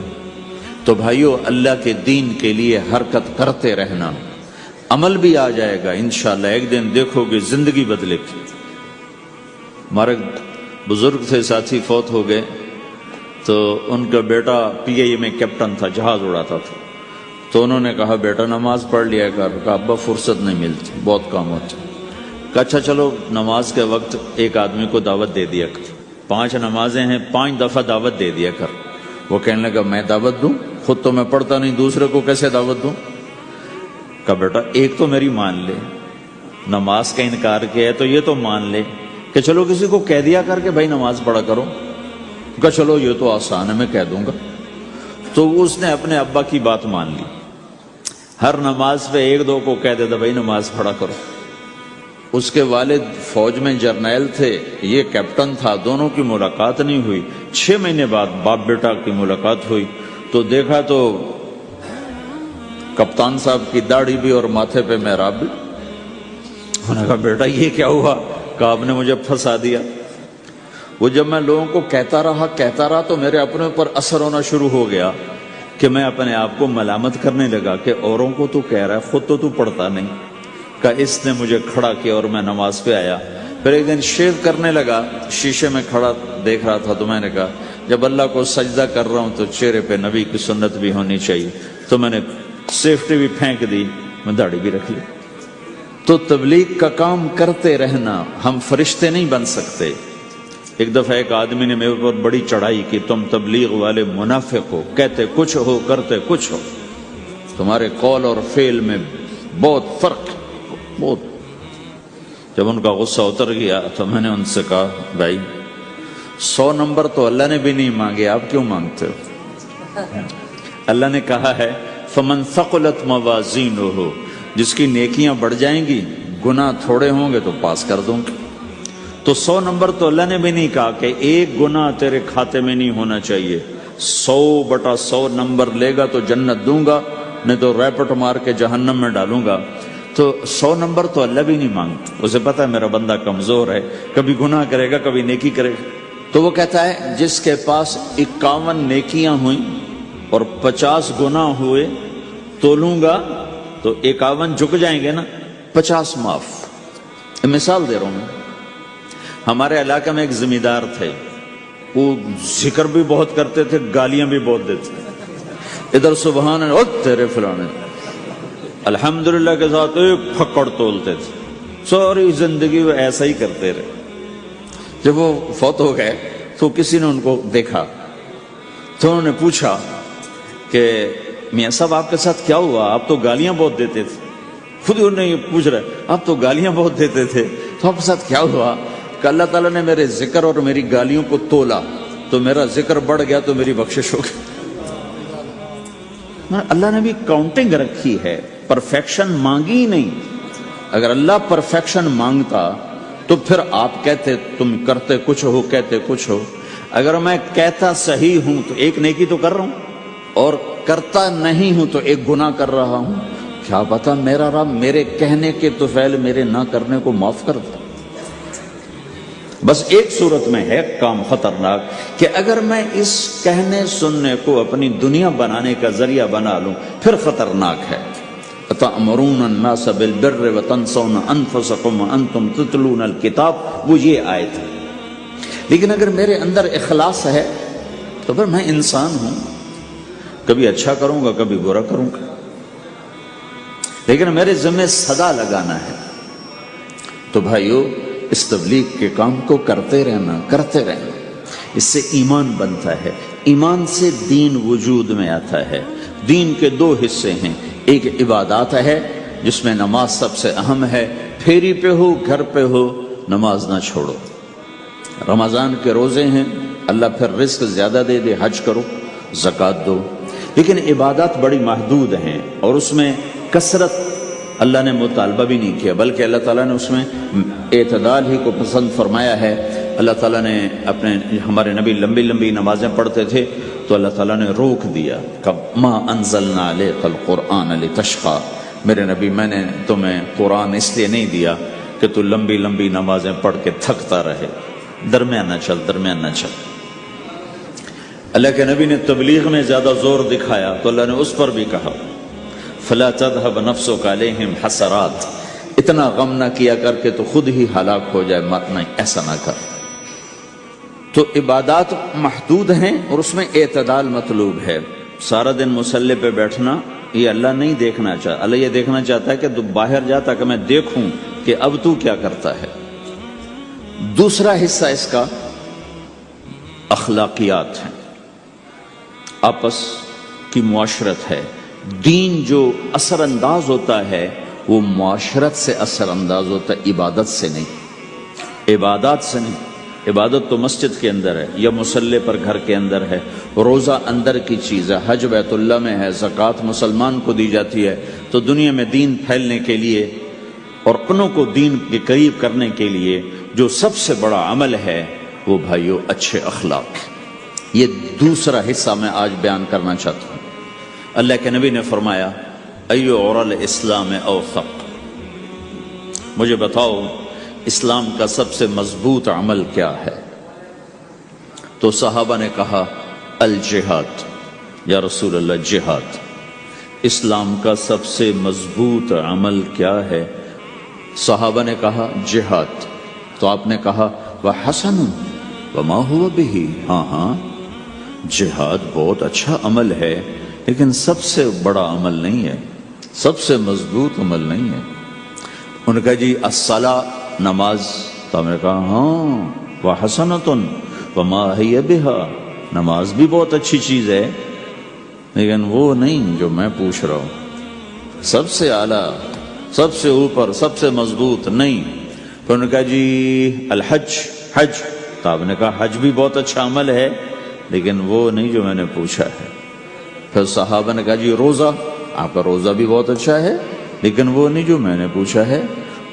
Speaker 1: تو بھائیو، اللہ کے دین کے لیے حرکت کرتے رہنا، عمل بھی آ جائے گا انشاءاللہ۔ ایک دن دیکھو گے زندگی بدلے گی۔ ہمارے بزرگ تھے، ساتھی فوت ہو گئے، تو ان کا بیٹا PIA میں کیپٹن تھا، جہاز اڑاتا تھا۔ تو انہوں نے کہا بیٹا نماز پڑھ لیا کر۔ کہا ابا فرصت نہیں ملتی، بہت کام ہوتا۔ کہا اچھا چلو نماز کے وقت ایک آدمی کو دعوت دے دیا کر، 5 نمازیں ہیں، 5 دفعہ دعوت دے دیا کر۔ وہ کہنے لگا میں دعوت دوں؟ خود تو میں پڑھتا نہیں، دوسرے کو کیسے دعوت دوں؟ کہا بیٹا ایک تو میری مان لے، نماز کا انکار کیا ہے تو یہ تو مان لے کہ چلو کسی کو کہہ دیا کر کہ بھائی نماز پڑھا کرو۔ کہا چلو یہ تو آسان ہے، میں کہہ دوں گا۔ تو اس نے اپنے ابا کی بات مان لی، ہر نماز پہ 1-2 کو کہہ دیتا بھائی نماز پڑھا کرو۔ اس کے والد فوج میں جرنیل تھے، یہ کیپٹن تھا، دونوں کی ملاقات نہیں ہوئی۔ 6 مہینے بعد باپ بیٹا کی ملاقات ہوئی تو دیکھا تو کپتان صاحب کی داڑھی بھی اور ماتھے پہ محراب بھی۔ انہوں نے کہا بیٹا یہ کیا ہوا؟ کہا آپ نے مجھے پھنسا دیا۔ وہ جب میں لوگوں کو کہتا رہا تو میرے اپنے اوپر اثر ہونا شروع ہو گیا کہ میں اپنے آپ کو ملامت کرنے لگا کہ اوروں کو تو کہہ رہا ہے، خود تو پڑھتا نہیں۔ کہ اس نے مجھے کھڑا کیا اور میں نماز پہ آیا۔ پھر ایک دن شیو کرنے لگا، شیشے میں کھڑا دیکھ رہا تھا، تو میں نے کہا جب اللہ کو سجدہ کر رہا ہوں تو چہرے پہ نبی کی سنت بھی ہونی چاہیے۔ تو میں نے سیفٹی بھی پھینک دی، میں داڑھی بھی رکھ لی۔ تو تبلیغ کا کام کرتے رہنا، ہم فرشتے نہیں بن سکتے۔ ایک دفعہ ایک آدمی نے میرے اوپر بڑی چڑھائی کی، تم تبلیغ والے منافق ہو، کہتے کچھ ہو کرتے کچھ ہو، تمہارے قول اور فعل میں بہت فرق ہے، بہت۔ جب ان کا غصہ اتر گیا تو میں نے ان سے کہا بھائی 100 نمبر تو اللہ نے بھی نہیں مانگے، آپ کیوں مانگتے ہو؟ اللہ نے کہا ہے فمن ثقلت موازینہ، جس کی نیکیاں بڑھ جائیں گی، گناہ تھوڑے ہوں گے تو پاس کر دوں گی۔ تو 100 نمبر تو اللہ نے بھی نہیں کہا کہ ایک گناہ تیرے کھاتے میں نہیں ہونا چاہیے، 100/100 نمبر لے گا تو جنت دوں گا، نہیں تو ریپٹ مار کے جہنم میں ڈالوں گا۔ تو 100 نمبر تو اللہ بھی نہیں مانگتا، اسے پتا ہے میرا بندہ کمزور ہے، کبھی گناہ کرے گا کبھی نیکی کرے گا۔ تو وہ کہتا ہے جس کے پاس 51 نیکیاں ہوئیں اور 50 گناہ ہوئے تولوں گا تو 51 جھک جائیں گے نا، 50 معاف۔ مثال دے رہا ہوں میں، ہمارے علاقے میں ایک زمیندار تھے، وہ ذکر بھی بہت کرتے تھے، گالیاں بھی بہت دیتے، ادھر سبحان اللہ تیرے فلانے، الحمدللہ کے ساتھ ایک پھکڑ تولتے تھے، ساری زندگی وہ ایسا ہی کرتے رہے۔ جب وہ فوت ہو گئے تو کسی نے ان کو دیکھا تو انہوں نے پوچھا کہ میاں صاحب آپ کے ساتھ کیا ہوا؟ آپ تو گالیاں بہت دیتے تھے۔ خود انہوں نے یہ پوچھ رہے آپ تو گالیاں بہت دیتے تھے، تو آپ کے ساتھ کیا ہوا؟ کہ اللہ تعالیٰ نے میرے ذکر اور میری گالیوں کو تولا تو میرا ذکر بڑھ گیا تو میری بخشش ہو گئی. اللہ نے بھی کاؤنٹنگ رکھی ہے، پرفیکشن مانگی ہی نہیں. اگر اللہ پرفیکشن مانگتا تو پھر آپ کہتے تم کرتے کچھ ہو کہتے کچھ ہو. اگر میں کہتا صحیح ہوں تو ایک نیکی تو کر رہا ہوں، اور کرتا نہیں ہوں تو ایک گناہ کر رہا ہوں. کیا پتا میرا رب میرے کہنے کے طفیل میرے نہ کرنے کو معاف کر دے. بس ایک صورت میں ہے کام خطرناک کہ اگر میں اس کہنے سننے کو اپنی دنیا بنانے کا ذریعہ بنا لوں پھر خطرناک ہے. تَأْمُرُونَ النَّاسَ بِالْبِرِّ وَتَنْسَوْنَ أَنفُسَكُمْ وَأَنْتُمْ تُتْلُونَ الْكِتَابَ، وہ یہ آیت ہے. لیکن اگر میرے اندر اخلاص ہے تو پھر میں انسان ہوں، کبھی اچھا کروں گا کبھی برا کروں گا، لیکن میرے ذمہ صدا لگانا ہے. تو بھائیو اس تبلیغ کے کام کو کرتے رہنا. اس سے ایمان بنتا ہے، ایمان سے دین وجود میں آتا ہے. دین کے دو حصے ہیں، ایک عبادات ہے جس میں نماز سب سے اہم ہے. پھیری پہ ہو گھر پہ ہو نماز نہ چھوڑو. رمضان کے روزے ہیں، اللہ پھر رزق زیادہ دے دے، حج کرو، زکوٰۃ دو. لیکن عبادات بڑی محدود ہیں اور اس میں کثرت اللہ نے مطالبہ بھی نہیں کیا، بلکہ اللہ تعالیٰ نے اس میں اعتدال ہی کو پسند فرمایا ہے. اللہ تعالیٰ نے ہمارے نبی لمبی لمبی نمازیں پڑھتے تھے تو اللہ تعالیٰ نے روک دیا کہ ما انزلنا علیک القرآن لتشقی، میرے نبی میں نے تمہیں قرآن اس لیے نہیں دیا کہ تو لمبی لمبی نمازیں پڑھ کے تھکتا رہے. درمیان نہ چل. اللہ کے نبی نے تبلیغ میں زیادہ زور دکھایا تو اللہ نے اس پر بھی کہا فلا تذهب نفسك عليهم حسرات، اتنا غم نہ کیا کر کے تو خود ہی ہلاک ہو جائے، مت نہیں ایسا نہ کر. تو عبادات محدود ہیں اور اس میں اعتدال مطلوب ہے. سارا دن مصلی پہ بیٹھنا یہ اللہ نہیں دیکھنا چاہتا. اللہ یہ دیکھنا چاہتا ہے کہ تو باہر جا تاکہ میں دیکھوں کہ اب تو کیا کرتا ہے. دوسرا حصہ اس کا اخلاقیات ہیں، آپس کی معاشرت ہے. دین جو اثر انداز ہوتا ہے وہ معاشرت سے اثر انداز ہوتا ہے، عبادت سے نہیں، عبادات سے نہیں. عبادت تو مسجد کے اندر ہے یا مصلی پر گھر کے اندر ہے، روزہ اندر کی چیز ہے، حج بیت اللہ میں ہے، زکوٰۃ مسلمان کو دی جاتی ہے. تو دنیا میں دین پھیلنے کے لیے اور اپنوں کو دین کے قریب کرنے کے لیے جو سب سے بڑا عمل ہے وہ بھائیو اچھے اخلاق. یہ دوسرا حصہ میں آج بیان کرنا چاہتا ہوں. اللہ کے نبی نے فرمایا ایو عرل اسلام اوثق، مجھے بتاؤ اسلام کا سب سے مضبوط عمل کیا ہے؟ تو صحابہ نے کہا الجہاد. یا رسول اللہ جہاد. اسلام کا سب سے مضبوط عمل کیا ہے؟ صحابہ نے کہا جہاد. تو آپ نے کہا وحسن وما هو به، ہاں جہاد بہت اچھا عمل ہے لیکن سب سے بڑا عمل نہیں ہے، سب سے مضبوط عمل نہیں ہے. ان کا جی الصلاۃ، نماز. تو ہم نے کہا ہاں وحسنۃ وما هي بها، نماز بھی بہت اچھی چیز ہے لیکن وہ نہیں جو میں پوچھ رہا ہوں، سب سے اعلیٰ، سب سے اوپر، سب سے مضبوط نہیں. تو ان کا جی الحج، حج. تو آپ نے کہا حج بھی بہت اچھا عمل ہے لیکن وہ نہیں جو میں نے پوچھا ہے. پھر صحابہ نے کہا جی روزہ، آپ کا روزہ بھی بہت اچھا ہے لیکن وہ نہیں جو میں نے پوچھا ہے.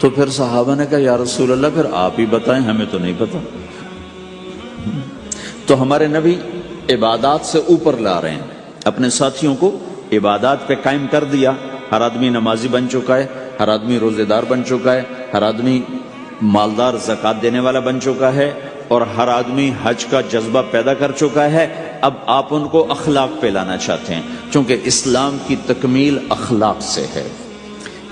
Speaker 1: تو پھر صحابہ نے کہا یا رسول اللہ پھر آپ ہی بتائیں، ہمیں تو نہیں پتا. تو ہمارے نبی عبادات سے اوپر لا رہے ہیں، اپنے ساتھیوں کو عبادات پہ قائم کر دیا. ہر آدمی نمازی بن چکا ہے، ہر آدمی روزے دار بن چکا ہے، ہر آدمی مالدار زکوٰۃ دینے والا بن چکا ہے، اور ہر آدمی حج کا جذبہ پیدا کر چکا ہے. اب آپ ان کو اخلاق پہ لانا چاہتے ہیں چونکہ اسلام کی تکمیل اخلاق سے ہے.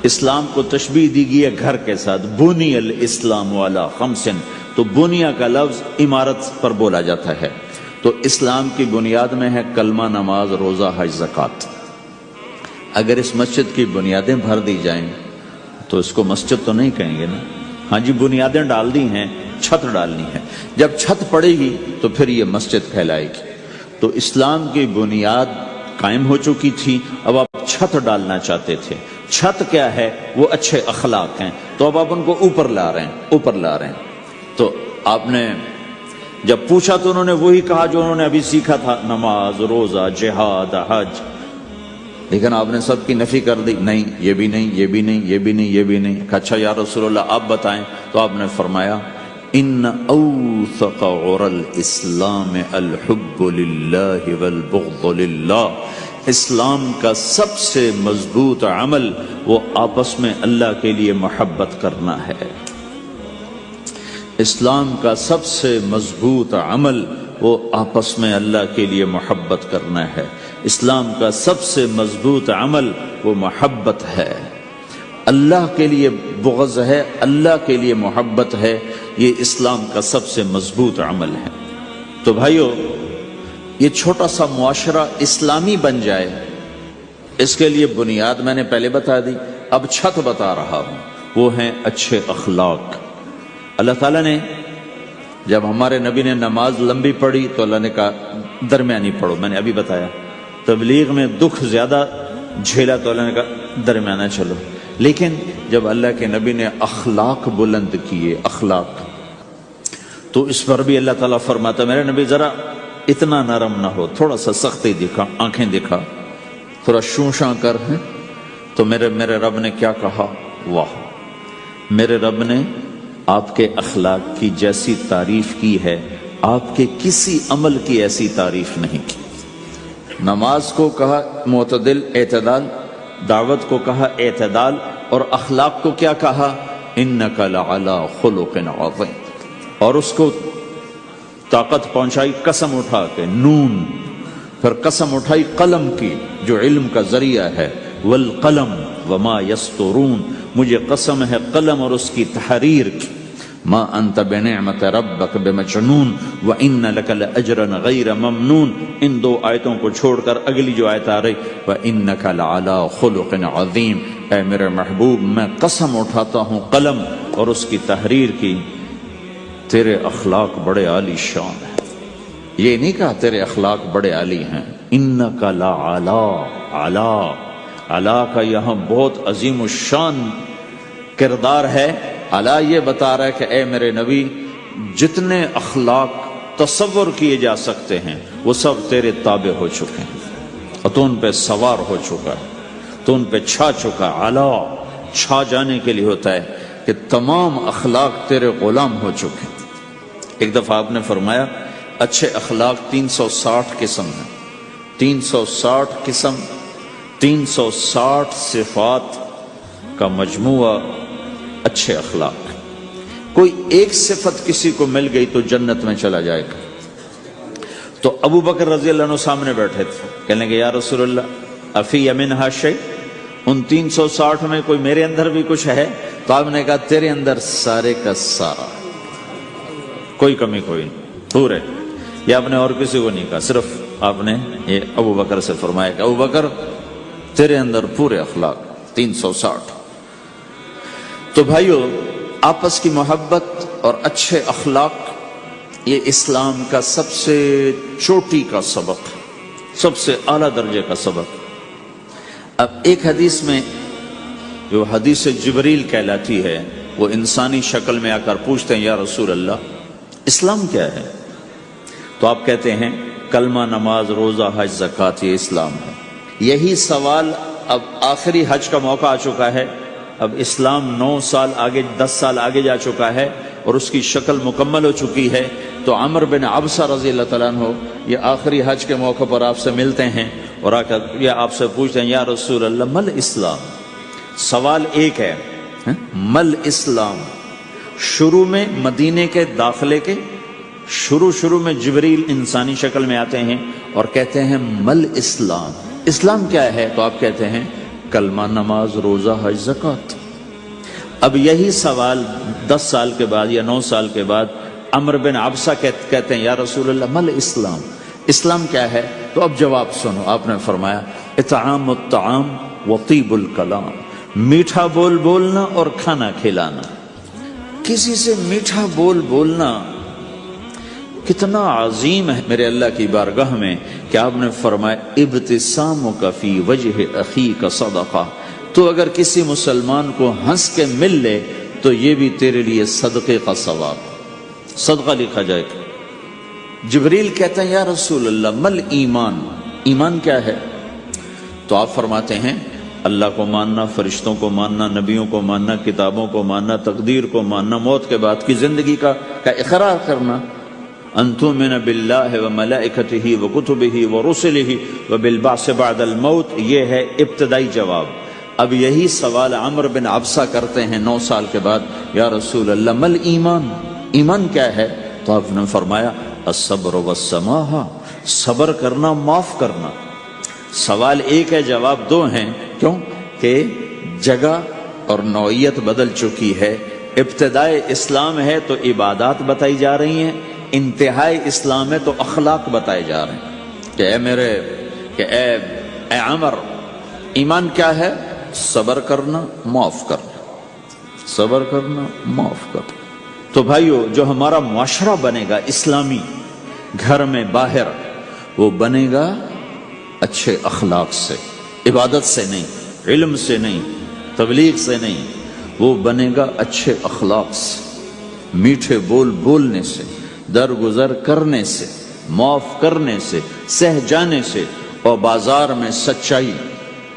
Speaker 1: اسلام کو تشبیہ دی گئی ہے گھر کے ساتھ، بنی الاسلام علی خمس. تو بنیا کا لفظ عمارت پر بولا جاتا ہے. تو اسلام کی بنیاد میں ہے کلمہ، نماز، روزہ، حج، زکوٰۃ. اگر اس مسجد کی بنیادیں بھر دی جائیں تو اس کو مسجد تو نہیں کہیں گے نا. ہاں جی بنیادیں ڈال دی ہیں، چھت ڈالنی ہے. جب چھت پڑے گی تو پھر یہ مسجد کہلائے گی. تو اسلام کی بنیاد قائم ہو چکی تھی، اب آپ چھت ڈالنا چاہتے تھے. چھت کیا ہے؟ وہ اچھے اخلاق ہیں. تو اب آپ ان کو اوپر لا رہے ہیں. تو آپ نے جب پوچھا تو انہوں نے وہی کہا جو انہوں نے ابھی سیکھا تھا، نماز، روزہ، جہاد، حج، لیکن آپ نے سب کی نفی کر دی، نہیں یہ بھی نہیں، یہ بھی نہیں، یہ بھی نہیں، یہ بھی نہیں۔ کہا اچھا یا رسول اللہ آپ بتائیں، تو آپ نے فرمایا ان اوثق عر الاسلام الحب للہ والبغض للہ، اسلام کا سب سے مضبوط عمل وہ آپس میں اللہ کے لیے محبت کرنا ہے۔ اسلام کا سب سے مضبوط عمل وہ آپس میں اللہ کے لیے محبت کرنا ہے۔ اسلام کا سب سے مضبوط عمل وہ محبت ہے، اللہ کے لیے بغض ہے، اللہ کے لیے محبت ہے، یہ اسلام کا سب سے مضبوط عمل ہے۔ تو بھائیو، یہ چھوٹا سا معاشرہ اسلامی بن جائے، اس کے لیے بنیاد میں نے پہلے بتا دی، اب چھت بتا رہا ہوں، وہ ہیں اچھے اخلاق۔ اللہ تعالیٰ نے جب ہمارے نبی نے نماز لمبی پڑھی تو اللہ نے کہا درمیانی پڑھو، میں نے ابھی بتایا۔ تبلیغ میں دکھ زیادہ جھیلا تو اللہ نے کہا درمیانہ چلو، لیکن جب اللہ کے نبی نے اخلاق بلند کیے، اخلاق، تو اس پر بھی اللہ تعالیٰ فرماتا میرے نبی ذرا اتنا نرم نہ ہو، تھوڑا سا سختی دکھا، آنکھیں دکھا، تھوڑا شونشاں کر ہیں۔ تو میرے رب نے کیا کہا؟ واہ، میرے رب نے آپ کے اخلاق کی جیسی تعریف کی ہے، آپ کے کسی عمل کی ایسی تعریف نہیں کی۔ نماز کو کہا معتدل، اعتدال، دعوت کو کہا اعتدال، اور اخلاق کو کیا کہا؟ انک لعلی خلق عظیم، اور اس کو طاقت پہنچائی قسم اٹھا کے، نون، پھر قسم اٹھائی قلم کی جو علم کا ذریعہ ہے، والقلم وما یسطرون، مجھے قسم ہے قلم اور اس کی تحریر کی، ما انت بنعمت ربک بمجنون وان لک لاجرا غیر ممنون۔ ان دو آیتوں کو چھوڑ کر اگلی جو آیت آ رہی وانک لعلی خلق عظیم، اے میرے محبوب میں قسم اٹھاتا ہوں قلم اور اس کی تحریر کی، تیرے اخلاق بڑے عالی شان ہیں۔ یہ نہیں کہا تیرے اخلاق بڑے عالی ہیں، انک لعلی، علا، علا کا یہاں بہت عظیم الشان کردار ہے۔ علا یہ بتا رہا ہے کہ اے میرے نبی جتنے اخلاق تصور کیے جا سکتے ہیں وہ سب تیرے تابع ہو چکے ہیں، اور تو ان پہ سوار ہو چکا ہے، تو ان پہ چھا چکا۔ علا چھا جانے کے لیے ہوتا ہے کہ تمام اخلاق تیرے غلام ہو چکے ہیں۔ ایک دفعہ آپ نے فرمایا اچھے اخلاق 360 قسم ہیں، 360 قسم، 360 صفات کا مجموعہ اچھے اخلاق۔ کوئی ایک صفت کسی کو مل گئی تو جنت میں چلا جائے گا۔ تو ابو بکر رضی اللہ عنہ سامنے بیٹھے تھے، کہنے لگے یا رسول اللہ افی منہا شیء، ان 360 میں کوئی میرے اندر بھی کچھ ہے؟ تو آپ نے کہا تیرے اندر سارے کا سارا، کوئی کمی کوئی نہیں، پورے۔ یہ آپ نے اور کسی کو نہیں کہا، صرف آپ نے یہ ابو بکر سے فرمایا کہ ابو بکر تیرے اندر پورے اخلاق 360۔ تو بھائیو، آپس کی محبت اور اچھے اخلاق یہ اسلام کا سب سے چوٹی کا سبق، سب سے اعلیٰ درجے کا سبق۔ اب ایک حدیث میں جو حدیث جبریل کہلاتی ہے، وہ انسانی شکل میں آ کر پوچھتے ہیں یا رسول اللہ اسلام کیا ہے؟ تو آپ کہتے ہیں کلمہ، نماز، روزہ، حج، زکوٰۃ، یہ اسلام ہے۔ یہی سوال اب آخری حج کا موقع آ چکا ہے، اب اسلام 9 سال آگے، 10 سال آگے جا چکا ہے اور اس کی شکل مکمل ہو چکی ہے۔ تو عمر بن عبسہ رضی اللہ تعالیٰ عنہ یہ آخری حج کے موقع پر آپ سے ملتے ہیں اور آ کر یہ آپ سے پوچھتے ہیں یا رسول اللہ مل اسلام؟ سوال ایک ہے، مل اسلام؟ شروع میں مدینے کے داخلے کے شروع میں جبریل انسانی شکل میں آتے ہیں اور کہتے ہیں مل اسلام، اسلام کیا ہے؟ تو آپ کہتے ہیں کلمہ، نماز، روزہ، حج، زکوٰۃ۔ اب یہی سوال 10 سال کے بعد یا 9 سال کے بعد عمر بن عبسہ کہتے ہیں یا رسول اللہ مل اسلام، اسلام کیا ہے؟ تو اب جواب سنو، آپ نے فرمایا اطعام الطعام وطیب الکلام، میٹھا بول بولنا اور کھانا کھلانا۔ کسی سے میٹھا بول بولنا کتنا عظیم ہے میرے اللہ کی بارگاہ میں کہ آپ نے فرمایا ابتسامک فی وجہ اخیک صدقہ، تو اگر کسی مسلمان کو ہنس کے مل لے تو یہ بھی تیرے لیے صدقے کا ثواب۔ صدقہ لکھا جائے گا۔ جبریل کہتے ہیں یا رسول اللہ مل ایمان، ایمان کیا ہے؟ تو آپ فرماتے ہیں اللہ کو ماننا، فرشتوں کو ماننا، نبیوں کو ماننا، کتابوں کو ماننا، تقدیر کو ماننا، موت کے بعد کی زندگی کا اقرار کرنا۔ ان تؤمن باللہ وملائکتہ وکتبہ ورسلہ وبالبعث بعد الموت، یہ ہے ابتدائی جواب۔ اب یہی سوال عمرو بن عبسہ کرتے ہیں 9 سال کے بعد، یا رسول اللہ مل ایمان، ایمان کیا ہے؟ تو آپ نے فرمایا الصبر والسماحہ، صبر کرنا، معاف کرنا۔ سوال ایک ہے، جواب 2 ہیں۔ کیوں کہ جگہ اور نوعیت بدل چکی ہے۔ ابتدائے اسلام ہے تو عبادات بتائی جا رہی ہیں، انتہائی اسلام ہے تو اخلاق بتائے جا رہے ہیں کہ اے عمر، ایمان کیا ہے؟ صبر کرنا، معاف کرنا، صبر کرنا، معاف کرنا۔ تو بھائیو، جو ہمارا معاشرہ بنے گا اسلامی، گھر میں باہر، وہ بنے گا اچھے اخلاق سے، عبادت سے نہیں، علم سے نہیں، تبلیغ سے نہیں، وہ بنے گا اچھے اخلاق سے، میٹھے بول بولنے سے، درگزر کرنے سے، معاف کرنے سے، سہ جانے سے، اور بازار میں سچائی،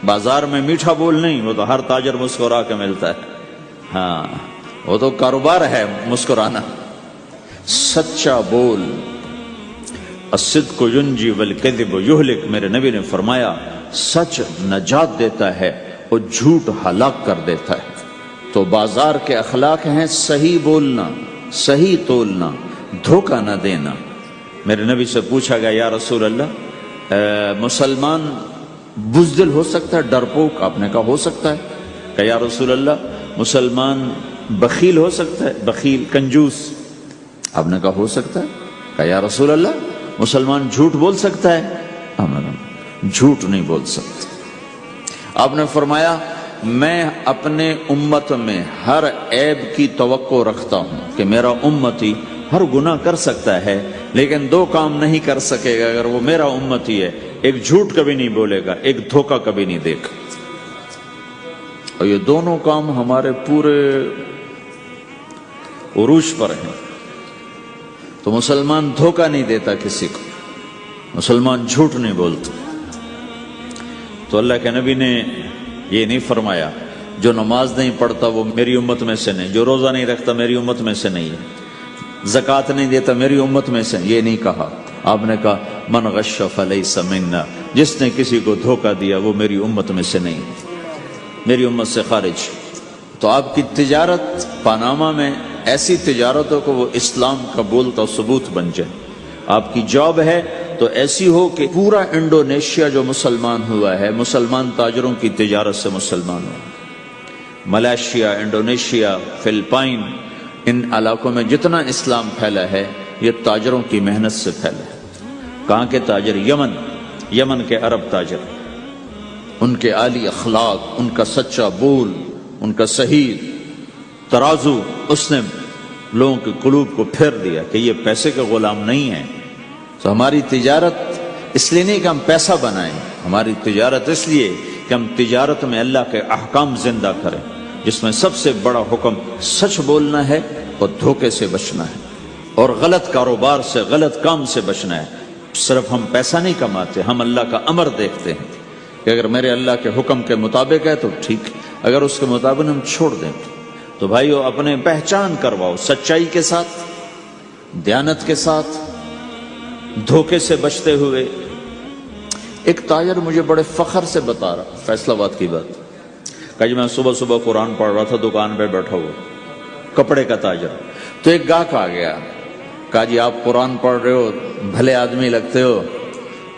Speaker 1: بازار میں میٹھا بول نہیں، وہ تو ہر تاجر مسکرا کے ملتا ہے، ہاں وہ تو کاروبار ہے مسکرانا۔ سچا بول، الصدق ینجی والکذب یہلک، میرے نبی نے فرمایا سچ نجات دیتا ہے اور جھوٹ ہلاک کر دیتا ہے۔ تو بازار کے اخلاق ہیں صحیح بولنا، صحیح تولنا، دھوکہ نہ دینا۔ میرے نبی سے پوچھا گیا یا رسول اللہ مسلمان بزدل ہو سکتا ہے، ڈرپوک؟ آپ نے کہا ہو سکتا ہے۔ کہ یا رسول اللہ مسلمان بخیل ہو سکتا ہے، بخیل کنجوس؟ آپ نے کہا ہو سکتا ہے۔ کہ یا رسول اللہ مسلمان جھوٹ بول سکتا ہے؟ جھوٹ نہیں بول سکتا۔ آپ نے فرمایا میں اپنے امت میں ہر عیب کی توقع رکھتا ہوں کہ میرا امتی ہر گناہ کر سکتا ہے لیکن 2 کام نہیں کر سکے گا اگر وہ میرا امتی ہے، ایک جھوٹ کبھی نہیں بولے گا، ایک دھوکہ کبھی نہیں دے گا۔ اور یہ دونوں کام ہمارے پورے عروج پر ہیں۔ تو مسلمان دھوکہ نہیں دیتا کسی کو، مسلمان جھوٹ نہیں بولتا۔ تو اللہ کے نبی نے یہ نہیں فرمایا جو نماز نہیں پڑھتا وہ میری امت میں سے نہیں، جو روزہ نہیں رکھتا میری امت میں سے نہیں ہے، زکوٰۃ نہیں دیتا میری امت میں سے، یہ نہیں کہا۔ آپ نے کہا من غش فلیس منا، جس نے کسی کو دھوکہ دیا وہ میری امت میں سے نہیں، میری امت سے خارج۔ تو آپ کی تجارت پاناما میں ایسی تجارت ہو کہ وہ اسلام کا بولتا ثبوت بن جائے۔ آپ کی جاب ہے تو ایسی ہو کہ پورا انڈونیشیا جو مسلمان ہوا ہے، مسلمان تاجروں کی تجارت سے مسلمان ہوا۔ ملائیشیا، انڈونیشیا، فلپائن، ان علاقوں میں جتنا اسلام پھیلا ہے یہ تاجروں کی محنت سے پھیلا ہے۔ کہاں کے تاجر؟ یمن کے عرب تاجر، ان کے عالی اخلاق، ان کا سچا بول، ان کا صحیح ترازو، اس نے لوگوں کے قلوب کو پھیر دیا کہ یہ پیسے کے غلام نہیں ہیں۔ تو ہماری تجارت اس لیے نہیں کہ ہم پیسہ بنائیں، ہماری تجارت اس لیے کہ ہم تجارت میں اللہ کے احکام زندہ کریں، جس میں سب سے بڑا حکم سچ بولنا ہے اور دھوکے سے بچنا ہے اور غلط کاروبار سے، غلط کام سے بچنا ہے۔ صرف ہم پیسہ نہیں کماتے، ہم اللہ کا امر دیکھتے ہیں کہ اگر میرے اللہ کے حکم کے مطابق ہے تو ٹھیک، اگر اس کے مطابق ہم چھوڑ دیں تو بھائیو اپنے پہچان کرواؤ سچائی کے ساتھ، دیانت کے ساتھ، دھوکے سے بچتے ہوئے۔ ایک تاجر مجھے بڑے فخر سے بتا رہا، فیصل آباد کی بات، کہ جی میں صبح صبح قرآن پڑھ رہا تھا، دکان پہ بیٹھا ہوا، کپڑے کا تاجر۔ تو ایک گاہک آ گیا، کہا جی آپ قرآن پڑھ رہے ہو، بھلے آدمی لگتے ہو،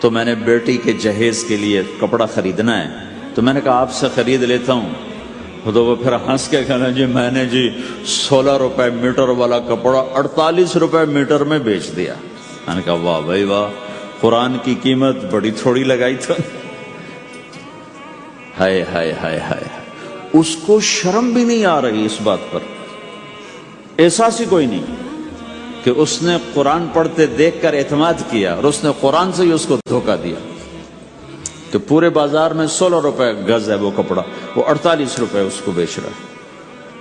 Speaker 1: تو میں نے بیٹی کے جہیز کے لیے کپڑا خریدنا ہے، تو میں نے کہا آپ سے خرید لیتا ہوں۔ تو وہ پھر ہنس کے کہنا جی میں نے 16 روپے میٹر والا کپڑا 48 روپے میٹر میں بیچ دیا۔ میں نے کہا واہ بھائی واہ، قرآن کی قیمت بڑی تھوڑی لگائی تو۔ ہائے ہائے ہائے ہائے، اس کو شرم بھی نہیں آ رہی اس بات پر، احساس ہی کوئی نہیں کہ اس نے قرآن پڑھتے دیکھ کر اعتماد کیا اور اس نے قرآن سے ہی اس کو دھوکہ دیا کہ پورے بازار میں 16 روپے گز ہے وہ کپڑا، وہ 48 روپے اس کو بیچ رہا ہے۔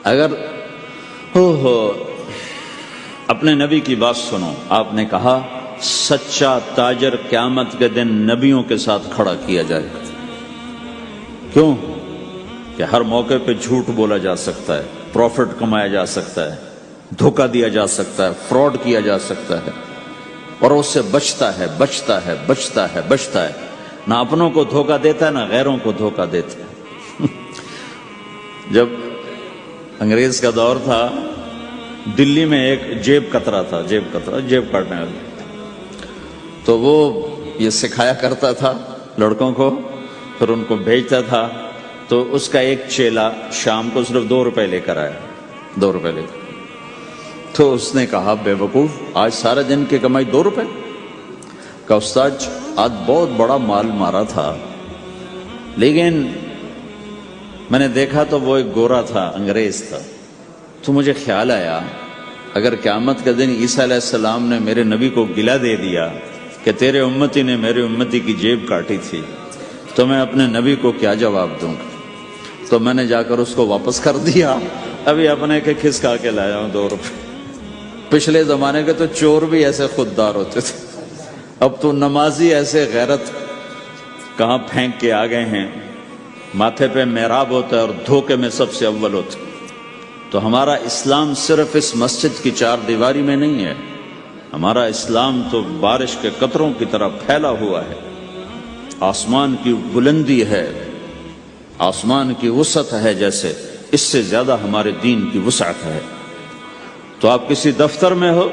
Speaker 1: اگر اپنے نبی کی بات سنو. آپ نے کہا سچا تاجر قیامت کے دن نبیوں کے ساتھ کھڑا کیا جائے گا. کیوں؟ کہ ہر موقع پہ جھوٹ بولا جا سکتا ہے، پروفٹ کمایا جا سکتا ہے، دھوکہ دیا جا سکتا ہے، فراڈ کیا جا سکتا ہے، اور اس سے بچتا ہے بچتا ہے بچتا ہے بچتا ہے. نہ اپنوں کو دھوکہ دیتا ہے نہ غیروں کو دھوکہ دیتا ہے. جب انگریز کا دور تھا، دلی میں ایک جیب کترا تھا، جیب کاٹنے والا. تو وہ یہ سکھایا کرتا تھا لڑکوں کو، پھر ان کو بھیجتا تھا. تو اس کا ایک چیلا شام کو صرف 2 روپے لے کر آیا، 2 روپے لے کر. تو اس نے کہا بے وقوف، آج سارا دن کی کمائی 2 روپے؟ کہ استاد آج بہت بڑا مال مارا تھا، لیکن میں نے دیکھا تو وہ ایک گورا تھا، انگریز تھا. تو مجھے خیال آیا اگر قیامت کے دن عیسیٰ علیہ السلام نے میرے نبی کو گلہ دے دیا کہ تیرے امتی نے میرے امتی کی جیب کاٹی تھی، تو میں اپنے نبی کو کیا جواب دوں گا؟ تو میں نے جا کر اس کو واپس کر دیا. ابھی اپنے کے کھسکا کے لایا ہوں 2 روپے. پچھلے زمانے کے تو چور بھی ایسے خوددار ہوتے تھے، اب تو نمازی ایسے غیرت کہاں پھینک کے آ گئے ہیں. ماتھے پہ محراب ہوتا ہے اور دھوکے میں سب سے اول ہوتا ہے. تو ہمارا اسلام صرف اس مسجد کی 4 دیواری میں نہیں ہے، ہمارا اسلام تو بارش کے قطروں کی طرح پھیلا ہوا ہے. آسمان کی بلندی ہے، آسمان کی وسعت ہے، جیسے اس سے زیادہ ہمارے دین کی وسعت ہے. تو آپ کسی دفتر میں ہو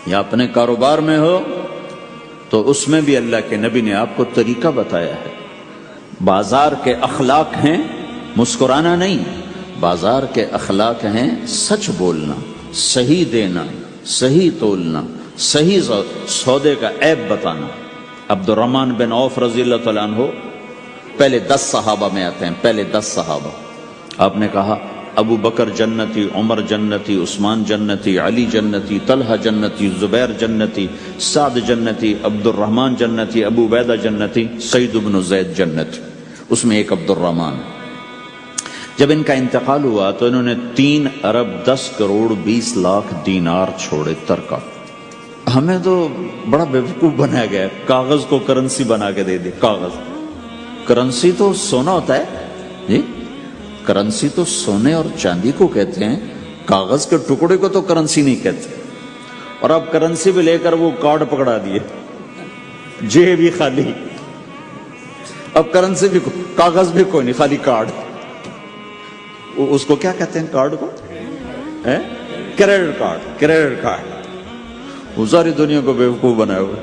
Speaker 1: یا اپنے کاروبار میں ہو تو اس میں بھی اللہ کے نبی نے آپ کو طریقہ بتایا ہے. بازار کے اخلاق ہیں مسکرانا نہیں، بازار کے اخلاق ہیں سچ بولنا، صحیح دینا، صحیح تولنا، صحیح سودے کا عیب بتانا. عبد الرحمن بن عوف رضی اللہ تعالیٰ عنہ پہلے 10 صحابہ میں آتے ہیں، پہلے 10 صحابہ. آپ نے کہا ابو بکر جنتی، عمر جنتی، عثمان جنتی، علی جنتی، طلحہ جنتی، زبیر جنتی، سعد جنتی، عبد الرحمن جنتی، ابو عبیدہ جنتی، سعید بن زید جنتی. اس میں ایک عبد الرحمن. جب ان کا انتقال ہوا تو انہوں نے 3 ارب 10 کروڑ 20 لاکھ دینار چھوڑے ترکہ. ہمیں تو بڑا بیوقوف بنایا گیا، کاغذ کو کرنسی بنا کے دے دے. کاغذ، کرنسی تو سونا ہوتا ہے جی، کرنسی تو سونے اور چاندی کو کہتے ہیں، کاغذ کے ٹکڑے کو تو کرنسی نہیں کہتے. اور اب کرنسی بھی لے کر وہ کارڈ پکڑا دیے، جیب بھی خالی، اب کرنسی بھی کاغذ بھی کوئی نہیں، خالی کارڈ. اس کو کیا کہتے ہیں کارڈ کو؟ Credit card. کریڈٹ کارڈ وہ ساری دنیا کو بیوقوف بنائے ہوئے.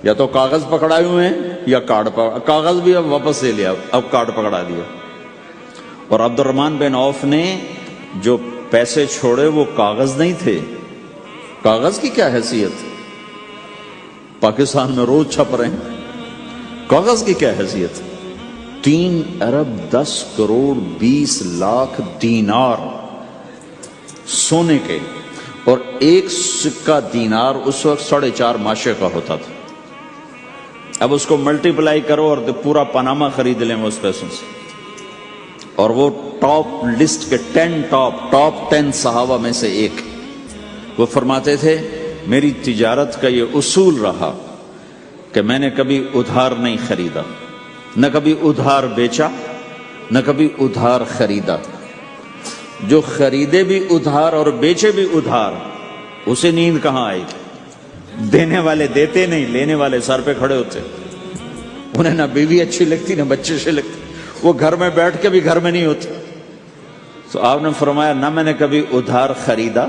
Speaker 1: یا تو کاغذ پکڑائے ہوئے ہیں یا کارڈ کاغذ بھی اب واپس لے لیا، اب کارڈ پکڑا دیا. اور عبد الرحمن بن عوف نے جو پیسے چھوڑے وہ کاغذ نہیں تھے. کاغذ کی کیا حیثیت؟ پاکستان میں روز چھپ رہے ہیں، کاغذ کی کیا حیثیت؟ 3 ارب 10 کروڑ 20 لاکھ دینار سونے کے، اور ایک سکہ دینار اس وقت 4.5 ماشے کا ہوتا تھا. اب اس کو ملٹیپلائی کرو اور پورا پاناما خرید لیں اس پیسوں سے. اور وہ ٹاپ لسٹ کے 10 10 صحابہ میں سے ایک. وہ فرماتے تھے میری تجارت کا یہ اصول رہا کہ میں نے کبھی ادھار نہیں خریدا، نہ کبھی ادھار بیچا، نہ کبھی ادھار خریدا. جو خریدے بھی ادھار اور بیچے بھی ادھار، اسے نیند کہاں آئے گی؟ دینے والے دیتے نہیں، لینے والے سر پہ کھڑے ہوتے. انہیں نہ بیوی اچھی لگتی نہ بچے اچھے لگتے، وہ گھر میں بیٹھ کے بھی گھر میں نہیں ہوتے. تو آپ نے فرمایا نہ میں نے کبھی ادھار خریدا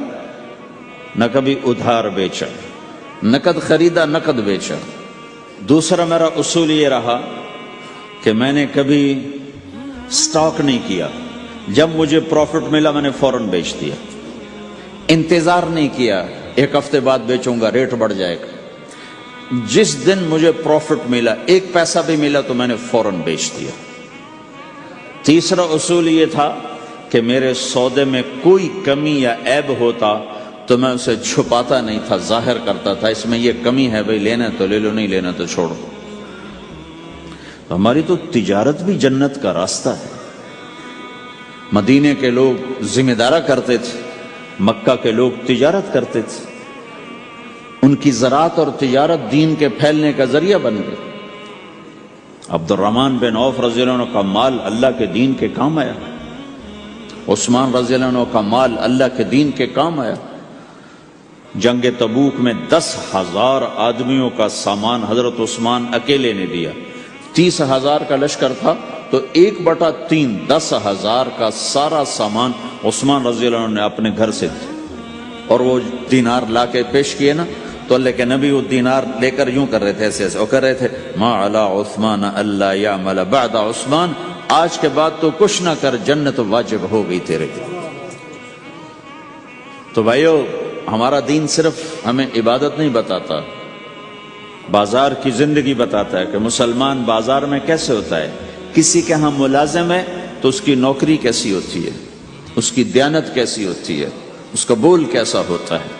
Speaker 1: نہ کبھی ادھار بیچا، نقد خریدا نقد بیچا. دوسرا میرا اصول یہ رہا کہ میں نے کبھی سٹاک نہیں کیا، جب مجھے پروفٹ ملا میں نے فوراً بیچ دیا. انتظار نہیں کیا 1 ہفتے بعد بیچوں گا ریٹ بڑھ جائے گا. جس دن مجھے پروفٹ ملا 1 پیسہ بھی ملا تو میں نے فوراً بیچ دیا. تیسرا اصول یہ تھا کہ میرے سودے میں کوئی کمی یا عیب ہوتا تو میں اسے چھپاتا نہیں تھا، ظاہر کرتا تھا اس میں یہ کمی ہے، بھئی لینا تو لے لو نہیں لینا تو چھوڑو. ہماری تو تجارت بھی جنت کا راستہ ہے. مدینے کے لوگ ذمہ دارا کرتے تھے مکہ کے لوگ تجارت کرتے تھے، ان کی زراعت اور تجارت دین کے پھیلنے کا ذریعہ بن گئی۔ عبد الرحمن بن عوف رضی اللہ عنہ کا مال اللہ کے دین کے کام آیا، عثمان رضی اللہ عنہ کا مال اللہ کے دین کے کام آیا۔ جنگ تبوک میں 10,000 آدمیوں کا سامان حضرت عثمان اکیلے نے دیا۔ 30,000 کا لشکر تھا تو 1/3 10,000 کا سارا سامان عثمان رضی اللہ عنہ نے اپنے گھر سے دیا، اور وہ دینار لا کے پیش کیے نا، تو اللہ کے نبی وہ دینار لے کر یوں کر رہے تھے، ایسے ایسے، وہ کر رہے تھے ما علی عثمان اللہ یعمل بعد عثمان، آج کے بعد تو کچھ نہ کر، جنت واجب ہو گئی تیرے کے۔ تو بھائیو، ہمارا دین صرف ہمیں عبادت نہیں بتاتا، بازار کی زندگی بتاتا ہے کہ مسلمان بازار میں کیسے ہوتا ہے۔ کسی کے ہاں ملازم ہے تو اس کی نوکری کیسی ہوتی ہے، اس کی دیانت کیسی ہوتی ہے، اس کا بول کیسا ہوتا ہے۔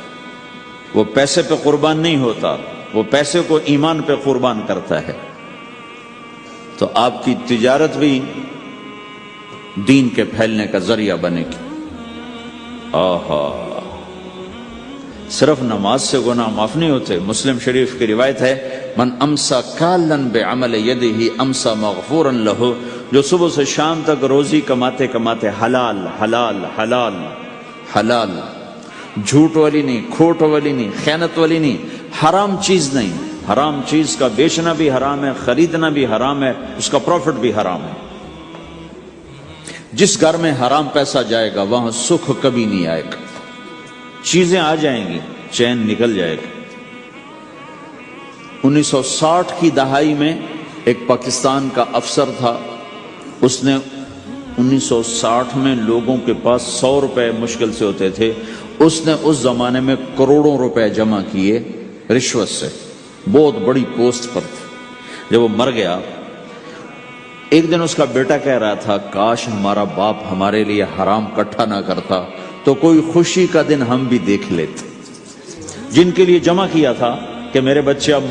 Speaker 1: وہ پیسے پہ قربان نہیں ہوتا، وہ پیسے کو ایمان پہ قربان کرتا ہے۔ تو آپ کی تجارت بھی دین کے پھیلنے کا ذریعہ بنے گی۔ آہا، صرف نماز سے گناہ معاف نہیں ہوتے۔ مسلم شریف کی روایت ہے من امسا کالن بعمل یدہ امسا مغفورا لہ، جو صبح سے شام تک روزی کماتے کماتے حلال حلال حلال حلال، جھوٹ والی نہیں، کھوٹ والی نہیں، خیانت والی نہیں، حرام چیز نہیں، حرام چیز کا بیچنا بھی حرام ہے، خریدنا بھی حرام ہے، اس کا پروفٹ بھی حرام ہے۔ جس گھر میں حرام پیسہ جائے گا وہاں سکھ کبھی نہیں آئے گا، چیزیں آ جائیں گی، چین نکل جائے گا۔ 1960 کی دہائی میں ایک پاکستان کا افسر تھا، اس نے 1960 میں لوگوں کے پاس 100 روپے مشکل سے ہوتے تھے، اس نے اس زمانے میں کروڑوں روپے جمع کیے رشوت سے، بہت بڑی پوسٹ پر تھے۔ جب وہ مر گیا، ایک دن اس کا بیٹا کہہ رہا تھا کاش ہمارا باپ ہمارے لیے حرام کٹھا نہ کرتا تو کوئی خوشی کا دن ہم بھی دیکھ لیتے۔ جن کے لیے جمع کیا تھا کہ میرے بچے اب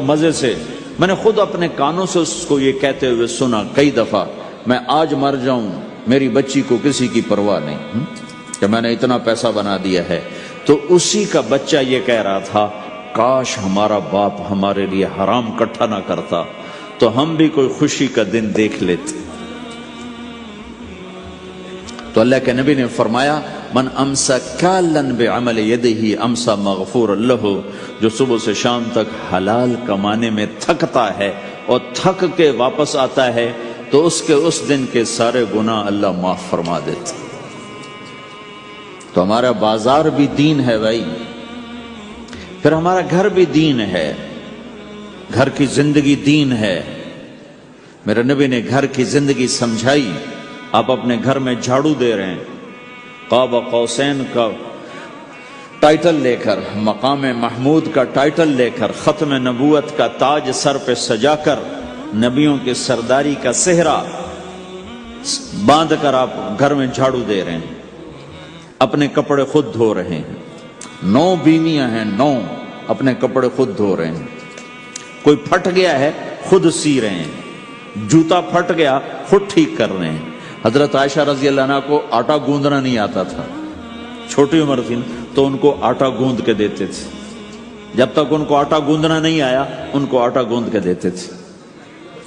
Speaker 1: مزے سے، میں نے خود اپنے کانوں سے اس کو یہ کہتے ہوئے سنا کئی دفعہ، میں آج مر جاؤں میری بچی کو کسی کی پرواہ نہیں کہ میں نے اتنا پیسہ بنا دیا ہے۔ تو اسی کا بچہ یہ کہہ رہا تھا کاش ہمارا باپ ہمارے لیے حرام کٹھا نہ کرتا تو ہم بھی کوئی خوشی کا دن دیکھ لیتے۔ تو اللہ کے نبی نے فرمایا من امسا کالن بعمل یدہ امسا مغفور لہ، جو صبح سے شام تک حلال کمانے میں تھکتا ہے اور تھک کے واپس آتا ہے تو اس کے اس دن کے سارے گناہ اللہ معاف فرما دیتا۔ تو ہمارا بازار بھی دین ہے بھائی، پھر ہمارا گھر بھی دین ہے، گھر کی زندگی دین ہے۔ میرے نبی نے گھر کی زندگی سمجھائی۔ آپ اپنے گھر میں جھاڑو دے رہے ہیں، قاب قوسین کا ٹائٹل لے کر، مقام محمود کا ٹائٹل لے کر، ختم نبوت کا تاج سر پہ سجا کر، نبیوں کے سرداری کا صحرا باندھ کر آپ گھر میں جھاڑو دے رہے ہیں، اپنے کپڑے خود دھو رہے ہیں۔ 9 بیویاں ہیں، 9 اپنے کپڑے خود دھو رہے ہیں۔ کوئی پھٹ گیا ہے خود سی رہے ہیں، جوتا پھٹ گیا خود ٹھیک کر رہے ہیں۔ حضرت عائشہ رضی اللہ عنہ کو آٹا گوندنا نہیں آتا تھا، چھوٹی عمر تھی تو ان کو آٹا گوند کے دیتے تھے، جب تک ان کو آٹا گوندنا نہیں آیا ان کو آٹا گوند کے دیتے تھے۔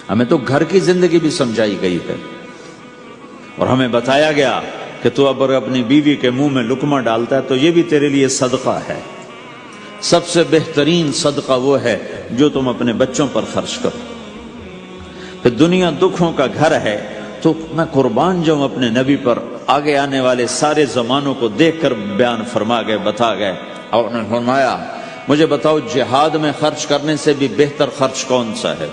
Speaker 1: ہمیں تو گھر کی زندگی بھی سمجھائی گئی ہے، اور ہمیں بتایا گیا کہ تو اب اپنی بیوی کے منہ میں لقمہ ڈالتا ہے تو یہ بھی تیرے لیے صدقہ ہے۔ سب سے بہترین صدقہ وہ ہے جو تم اپنے بچوں پر خرچ کرو۔ پھر دنیا دکھوں کا گھر ہے تو میں قربان جاؤں اپنے نبی پر، آگے آنے والے سارے زمانوں کو دیکھ کر بیان فرما گئے، بتا گئے۔ اور انہوں نے فرمایا مجھے بتاؤ جہاد میں خرچ کرنے سے بھی بہتر خرچ کون سا ہے؟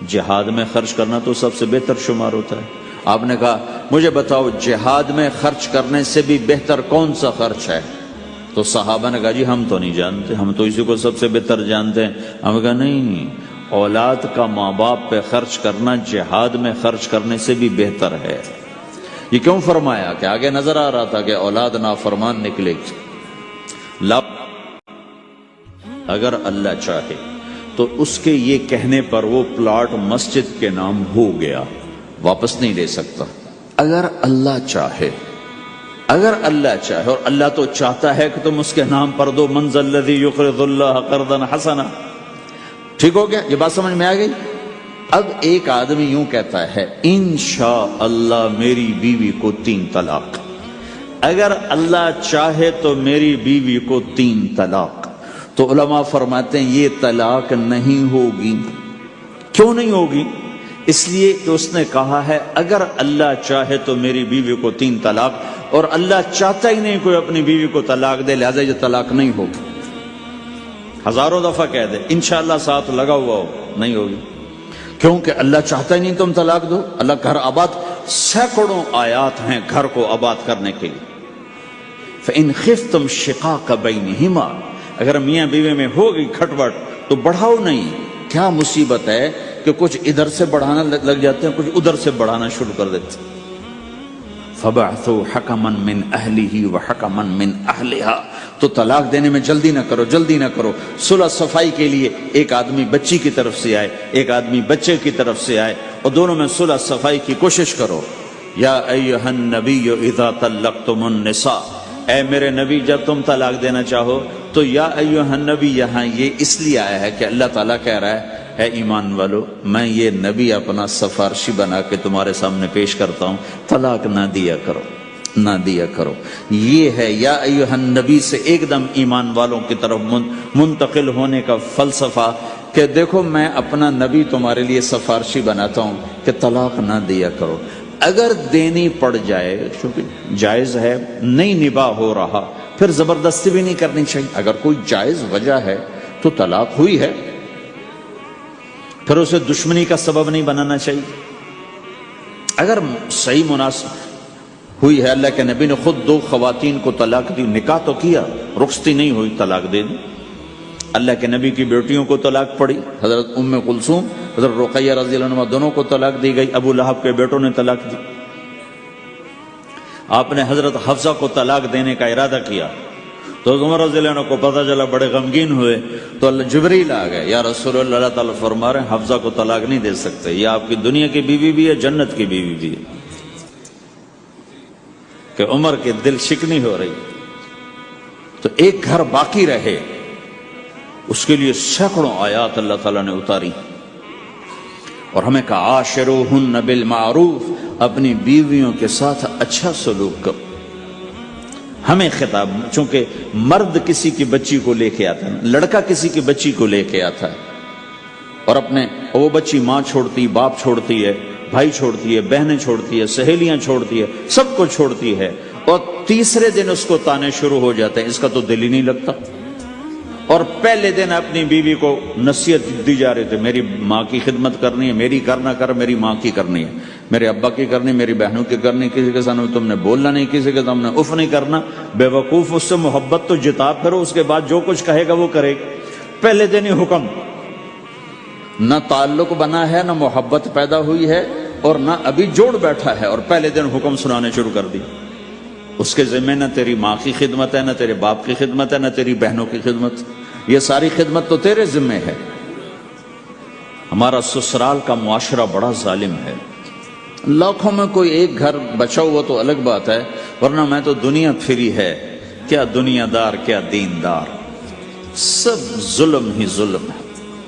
Speaker 1: جہاد میں خرچ کرنا تو سب سے بہتر شمار ہوتا ہے۔ آپ نے کہا مجھے بتاؤ جہاد میں خرچ کرنے سے بھی بہتر کون سا خرچ ہے؟ تو صحابہ نے کہا جی ہم تو نہیں جانتے، ہم تو اسی کو سب سے بہتر جانتے ہیں۔ ہم نے کہا نہیں، اولاد کا ماں باپ پہ خرچ کرنا جہاد میں خرچ کرنے سے بھی بہتر ہے۔ یہ کیوں فرمایا؟ کہ آگے نظر آ رہا تھا کہ اولاد نافرمان نکلے گی۔ اگر اللہ چاہے تو اس کے یہ کہنے پر وہ پلاٹ مسجد کے نام ہو گیا، واپس نہیں لے سکتا۔ اگر اللہ چاہے اگر اللہ چاہے، اور اللہ تو چاہتا ہے کہ تم اس کے نام پر دو، من ذا الذی یقرض اللہ قرضا حسنا. ٹھیک ہو گیا؟ یہ بات سمجھ میں آ گئی؟ اب ایک آدمی یوں کہتا ہے انشاءاللہ میری بیوی کو 3 طلاق، اگر اللہ چاہے تو میری بیوی کو 3 طلاق، تو علماء فرماتے ہیں یہ طلاق نہیں ہوگی. کیوں نہیں ہوگی؟ اس لیے کہ اس نے کہا ہے اگر اللہ چاہے تو میری بیوی کو 3 طلاق، اور اللہ چاہتا ہی نہیں کوئی اپنی بیوی کو طلاق دے، لہذا یہ طلاق نہیں ہوگی. ہزاروں دفعہ کہہ دے انشاءاللہ ساتھ لگا ہوا ہو، نہیں ہوگی. کیونکہ اللہ چاہتا ہی نہیں تم طلاق دو. اللہ گھر آباد، سینکڑوں آیات ہیں گھر کو آباد کرنے کے لیے. فَإِنْ خِفْتُمْ شِقَاقَ بَيْنِهِمَا، اگر میاں بیوی میں ہوگی کھٹپٹ تو بڑھاؤ نہیں. کیا مصیبت ہے کہ کچھ ادھر سے بڑھانا لگ جاتے ہیں، کچھ ادھر سے بڑھانا شروع کر دیتے ہیں. فَبَعْثُوا حَكَمًا مِّنْ أَهْلِهِ وَحَكَمًا مِّنْ أَهْلِهَا، تو طلاق دینے میں جلدی نہ کرو، جلدی نہ کرو. صلح صفائی کے لیے ایک آدمی بچی کی طرف سے آئے، ایک آدمی بچے کی طرف سے آئے، اور دونوں میں صلح صفائی کی کوشش کرو. یا ایھا النبی اذا طلقتم النساء، اے میرے نبی جب تم طلاق دینا چاہو تو یا ایھا النبی یہاں یہ اس لیے آیا ہے کہ اللہ تعالیٰ کہہ رہا ہے اے ایمان والو میں یہ نبی اپنا سفارشی بنا کے تمہارے سامنے پیش کرتا ہوں، طلاق نہ دیا کرو، نہ دیا کرو. یہ ہے یا ایھا النبی سے ایک دم ایمان والوں کی طرف منتقل ہونے کا فلسفہ کہ دیکھو میں اپنا نبی تمہارے لیے سفارشی بناتا ہوں کہ طلاق نہ دیا کرو. اگر دینی پڑ جائے چونکہ جائز ہے، نہیں نباہ ہو رہا، پھر زبردستی بھی نہیں کرنی چاہیے. اگر کوئی جائز وجہ ہے تو طلاق ہوئی ہے، پھر اسے دشمنی کا سبب نہیں بنانا چاہیے. اگر صحیح مناسب ہوئی ہے، اللہ کے نبی نے خود 2 خواتین کو طلاق دی، نکاح تو کیا، رخصتی نہیں ہوئی، طلاق دے دی. اللہ کے نبی کی بیٹیوں کو طلاق پڑی، حضرت ام کلثوم، حضرت رقیہ رضی اللہ عنہ دونوں کو طلاق دی گئی. ابو لہب کے بیٹوں نے طلاق دی. آپ نے حضرت حفصہ کو طلاق دینے کا ارادہ کیا تو عمر رضی اللہ عنہ کو پتہ چلا، بڑے غمگین ہوئے، تو جبریل آ گئے، یا رسول اللہ، اللہ تعالیٰ فرما رہے ہیں حفصہ کو طلاق نہیں دے سکتے، یہ آپ کی دنیا کی بیوی بھی ہے، جنت کی بیوی بھی ہے. کہ عمر کے دل شکنی ہو رہی. تو ایک گھر باقی رہے اس کے لیے سینکڑوں آیات اللہ تعالیٰ نے اتاری، اور ہمیں کہا عاشروہن بالمعروف، اپنی بیویوں کے ساتھ اچھا سلوک کرو. ہمیں خطاب، چونکہ مرد کسی کی بچی کو لے کے آتا ہے، لڑکا کسی کی بچی کو لے کے آتا ہے، اور وہ بچی ماں چھوڑتی، باپ چھوڑتی ہے، بھائی چھوڑتی ہے، بہنیں چھوڑتی ہے، سہیلیاں چھوڑتی ہے، سب کو چھوڑتی ہے، اور تیسرے دن اس کو تانے شروع ہو جاتے ہیں، اس کا تو دل ہی نہیں لگتا. اور پہلے دن اپنی بیوی کو نصیحت دی جا رہی تھی، میری ماں کی خدمت کرنی ہے، میری کرنا کر، میری ماں کی کرنی ہے، میرے ابا کی کرنی، میری بہنوں کی کرنی، کسی کے سامنے تم نے بولنا نہیں، کسی کے سامنے اف نہیں کرنا. بے وقوف، اس سے محبت تو جتا پھرو، اس کے بعد جو کچھ کہے گا وہ کرے گا. پہلے دن ہی حکم، نہ تعلق بنا ہے، نہ محبت پیدا ہوئی ہے، اور نہ ابھی جوڑ بیٹھا ہے، اور پہلے دن حکم سنانے شروع کر دی. اس کے ذمہ نہ تیری ماں کی خدمت ہے، نہ تیرے باپ کی خدمت ہے، نہ تیری بہنوں کی خدمت، یہ ساری خدمت تو تیرے ذمہ ہے. ہمارا سسرال کا معاشرہ بڑا ظالم ہے. لاکھوں میں کوئی ایک گھر بچا ہوا تو الگ بات ہے، ورنہ میں تو دنیا پھری ہے، کیا دنیا دار کیا دیندار، سب ظلم ہی ظلم ہے.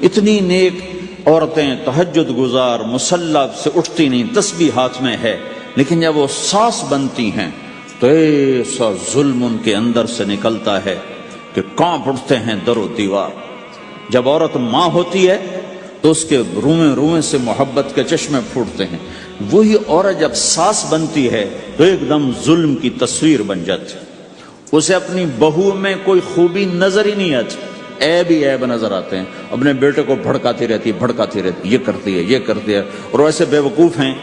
Speaker 1: اتنی نیک عورتیں تہجد گزار، مصلی سے اٹھتی نہیں، تسبیح ہاتھ میں ہے، لیکن جب وہ ساس بنتی ہیں تو ایسا ظلم ان کے اندر سے نکلتا ہے کہ کانپ اٹھتے ہیں در و دیوار. جب عورت ماں ہوتی ہے تو اس کے روئیں روئیں سے محبت کے چشمے پھوٹتے ہیں. وہی عورت جب ساس بنتی ہے تو ایک دم ظلم کی تصویر بن جاتی، اسے اپنی بہو میں کوئی خوبی نظر ہی نہیں آتی، عیب ہی عیب نظر آتے ہیں. اپنے بیٹے کو بھڑکاتی رہتی، یہ کرتی ہے، یہ کرتی ہے. اور ایسے بے وقوف ہیں،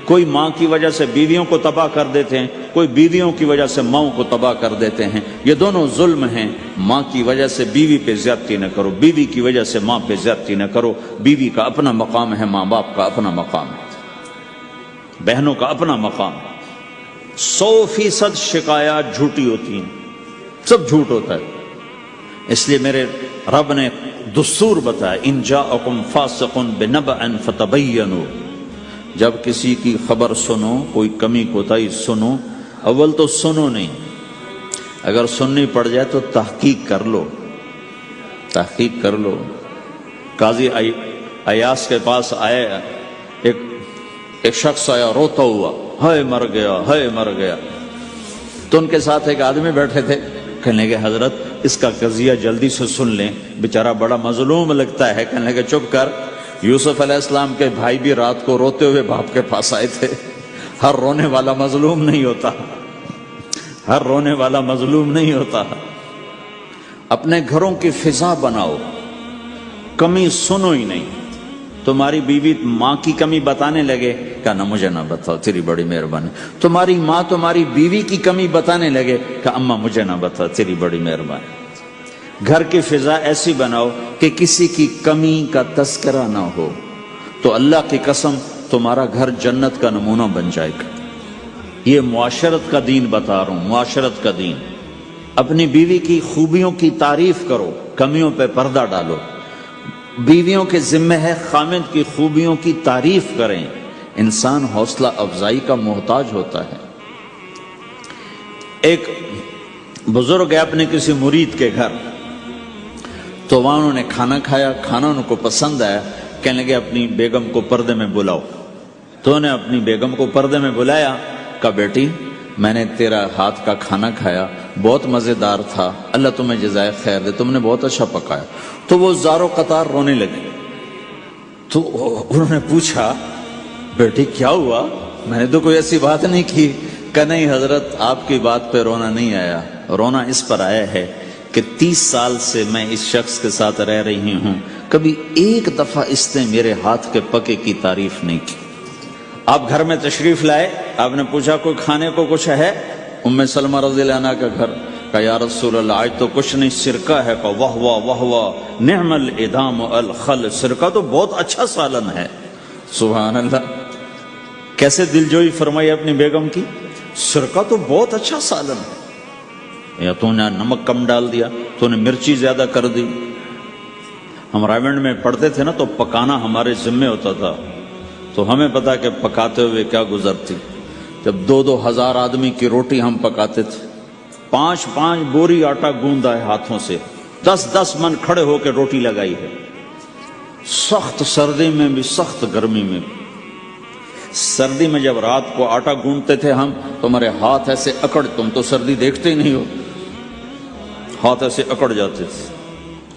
Speaker 1: کوئی ماں کی وجہ سے بیویوں کو تباہ کر دیتے ہیں، کوئی بیویوں کی وجہ سے ماں کو تباہ کر دیتے ہیں. یہ دونوں ظلم ہیں. ماں کی وجہ سے بیوی پہ زیادتی نہ کرو، بیوی کی وجہ سے ماں پہ زیادتی نہ کرو. بیوی کا اپنا مقام ہے، ماں باپ کا اپنا مقام ہے، بہنوں کا اپنا مقام ہے. 100% شکایات جھوٹی ہوتی ہیں، سب جھوٹ ہوتا ہے. اس لیے میرے رب نے دستور بتایا، ان جاءکم فاسق بنبأ فتبینوا، جب کسی کی خبر سنو، کوئی کمی کوتاہی سنو، اول تو سنو نہیں، اگر سننی پڑ جائے تو تحقیق کر لو، تحقیق کر لو۔ قاضی ایاس کے پاس آیا ایک شخص آیا روتا ہوا، ہائے مر گیا، ہائے مر گیا۔ تو ان کے ساتھ ایک آدمی بیٹھے تھے، کہنے لگے حضرت اس کا قضیہ جلدی سے سن لیں، بیچارہ بڑا مظلوم لگتا ہے۔ کہنے لگے چپ کر، یوسف علیہ السلام کے بھائی بھی رات کو روتے ہوئے باپ کے پاس آئے تھے۔ ہر رونے والا مظلوم نہیں ہوتا، ہر رونے والا مظلوم نہیں ہوتا۔ اپنے گھروں کی فضا بناؤ، کمی سنو ہی نہیں۔ تمہاری بیوی ماں کی کمی بتانے لگے، کہا مجھے نہ بتاؤ، تیری بڑی مہربانی۔ تمہاری ماں تمہاری بیوی کی کمی بتانے لگے، کہا اماں مجھے نہ بتاؤ، تیری بڑی مہربانی۔ گھر کی فضا ایسی بناؤ کہ کسی کی کمی کا تذکرہ نہ ہو، تو اللہ کی قسم تمہارا گھر جنت کا نمونہ بن جائے گا۔ یہ معاشرت کا دین بتا رہا ہوں، معاشرت کا دین۔ اپنی بیوی کی خوبیوں کی تعریف کرو، کمیوں پہ پردہ ڈالو۔ بیویوں کے ذمہ ہے خامد کی خوبیوں کی تعریف کریں۔ انسان حوصلہ افزائی کا محتاج ہوتا ہے۔ ایک بزرگ ہے اپنے کسی مرید کے گھر، تو وہاں انہوں نے کھانا کھایا، کھانا ان کو پسند آیا، کہنے لگے اپنی بیگم کو پردے میں بلاؤ۔ تو انہوں نے اپنی بیگم کو پردے میں بلایا، کہا بیٹی میں نے تیرا ہاتھ کا کھانا کھایا، بہت مزیدار تھا، اللہ تمہیں جزائے خیر دے، تم نے بہت اچھا پکایا۔ تو وہ زارو قطار رونے لگی۔ تو انہوں نے پوچھا بیٹی کیا ہوا؟ میں نے تو کوئی ایسی بات نہیں کی۔ کہ نہیں حضرت آپ کی بات پہ رونا نہیں آیا، رونا اس پر آیا ہے کہ 30 سال سے میں اس شخص کے ساتھ رہ رہی ہوں، کبھی ایک دفعہ اس نے میرے ہاتھ کے پکے کی تعریف نہیں کی۔ آپ گھر میں تشریف لائے، آپ نے پوچھا کوئی کھانے کو کچھ ہے؟ ام سلمہ رضی اللہ عنہ کا گھر، کہا یا رسول اللہ آج تو کچھ نہیں، سرکہ ہے۔ کہا واہ واہ واہ واہ، نعم الادام الخل، سرکہ تو بہت اچھا سالن ہے۔ سبحان اللہ، کیسے دلجوئی فرمائی اپنی بیگم کی، سرکہ تو بہت اچھا سالن ہے، یا تو نے نمک کم ڈال دیا، تو نے مرچی زیادہ کر دی۔ ہم رائمنڈ میں پڑھتے تھے نا، تو پکانا ہمارے ذمہ ہوتا تھا، تو ہمیں پتا کہ پکاتے ہوئے کیا گزرتی۔ جب 2-2 ہزار آدمی کی روٹی ہم پکاتے تھے، 5-5 بوری آٹا گوندا ہے ہاتھوں سے، 10-10 من کھڑے ہو کے روٹی لگائی ہے، سخت سردی میں بھی سخت گرمی میں بھی۔ سردی میں جب رات کو آٹا گونڈتے تھے ہم، تو ہمارے ہاتھ ایسے اکڑ، تم تو سردی دیکھتے ہی نہیں ہو، ہاتھ ایسے اکڑ جاتے تھے،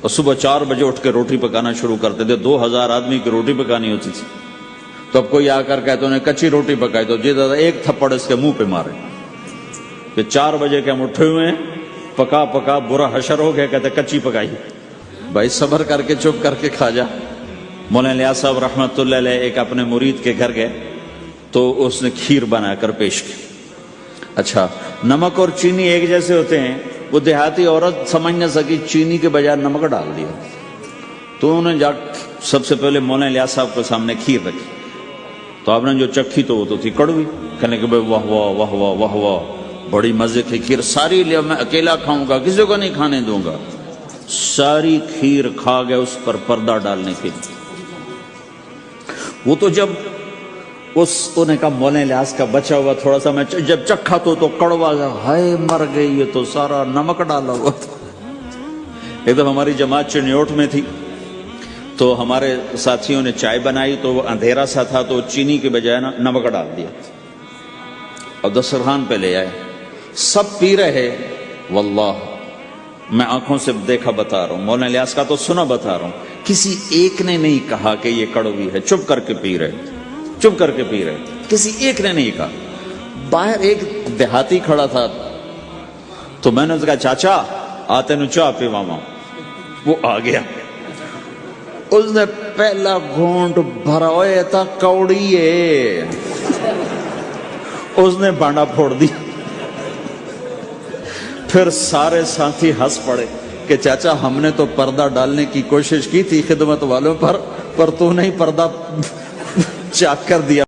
Speaker 1: اور صبح 4 بجے اٹھ کے روٹی پکانا شروع کرتے تھے۔ 2000 آدمی کی روٹی پکانی ہوتی تھی۔ تو اب کوئی آ کر کہتے انہیں کچی روٹی پکائی، تو جی دادا ایک تھپڑ اس کے منہ پہ مارے کہ 4 بجے کے ہم اٹھے ہوئے ہیں، پکا پکا برا حشر ہو گیا، کہتے کچی پکائی۔ بھائی صبر کر کے چپ کر کے کھا جا۔ مولانا الیاس صاحب رحمۃ اللہ علیہ ایک اپنے مرید کے گھر گئے، تو اس نے کھیر بنا کر پیش کی۔ اچھا نمک اور چینی ایک جیسے ہوتے ہیں، وہ دیہاتی عورت سمجھ نہ سکی، چینی کے بجائے نمک ڈال دیا۔ تو انہوں نے جا سب سے پہلے مولانا الیاس صاحب کے سامنے کھیر رکھی، تو آپ نے جو چکھی تو وہ تو تھی کڑوی۔ کہنے کہ بھائی واہ واہ واہ واہ واہ واہ، بڑی مزے کی کھیر، ساری لیا میں اکیلا کھاؤں گا، کسی کو نہیں کھانے دوں گا۔ ساری کھیر کھا گئے، اس پر پردہ ڈالنے کے لیے۔ وہ تو جب انہوں نے کہا مولانا الیاس کا بچا ہوا تھوڑا سا میں جب چکھا تو کڑوا گیا، ہائے مر گئی، یہ تو سارا نمک ڈالا ہوا تھا۔ ایک دفعہ ہماری جماعت چنیوٹ میں تھی، تو ہمارے ساتھیوں نے چائے بنائی، تو وہ اندھیرا سا تھا، تو چینی کے بجائے نمک ڈال دیا اور دسترخوان پہ لے آئے، سب پی رہے۔ واللہ میں آنکھوں سے دیکھا بتا رہا ہوں، مولانا الیاس کا تو سنا بتا رہا ہوں، کسی ایک نے نہیں کہا کہ یہ کڑوی ہے، چپ کر کے پی رہے، چپ کر کے پی رہے، کسی ایک نے نہیں کہا۔ باہر ایک دیہاتی کھڑا تھا، تو میں نے کہا چاچا آتے نو چاہ پی ماما، وہ آ گیا، اس نے پہلا گھونٹ بھرا ہوئے تھا، کوڑی ہے، اس نے بانڈا پھوڑ دی۔ پھر سارے ساتھی ہنس پڑے کہ چاچا ہم نے تو پردہ ڈالنے کی کوشش کی تھی خدمت والوں پر تو نہیں پردہ چاک کر دیا۔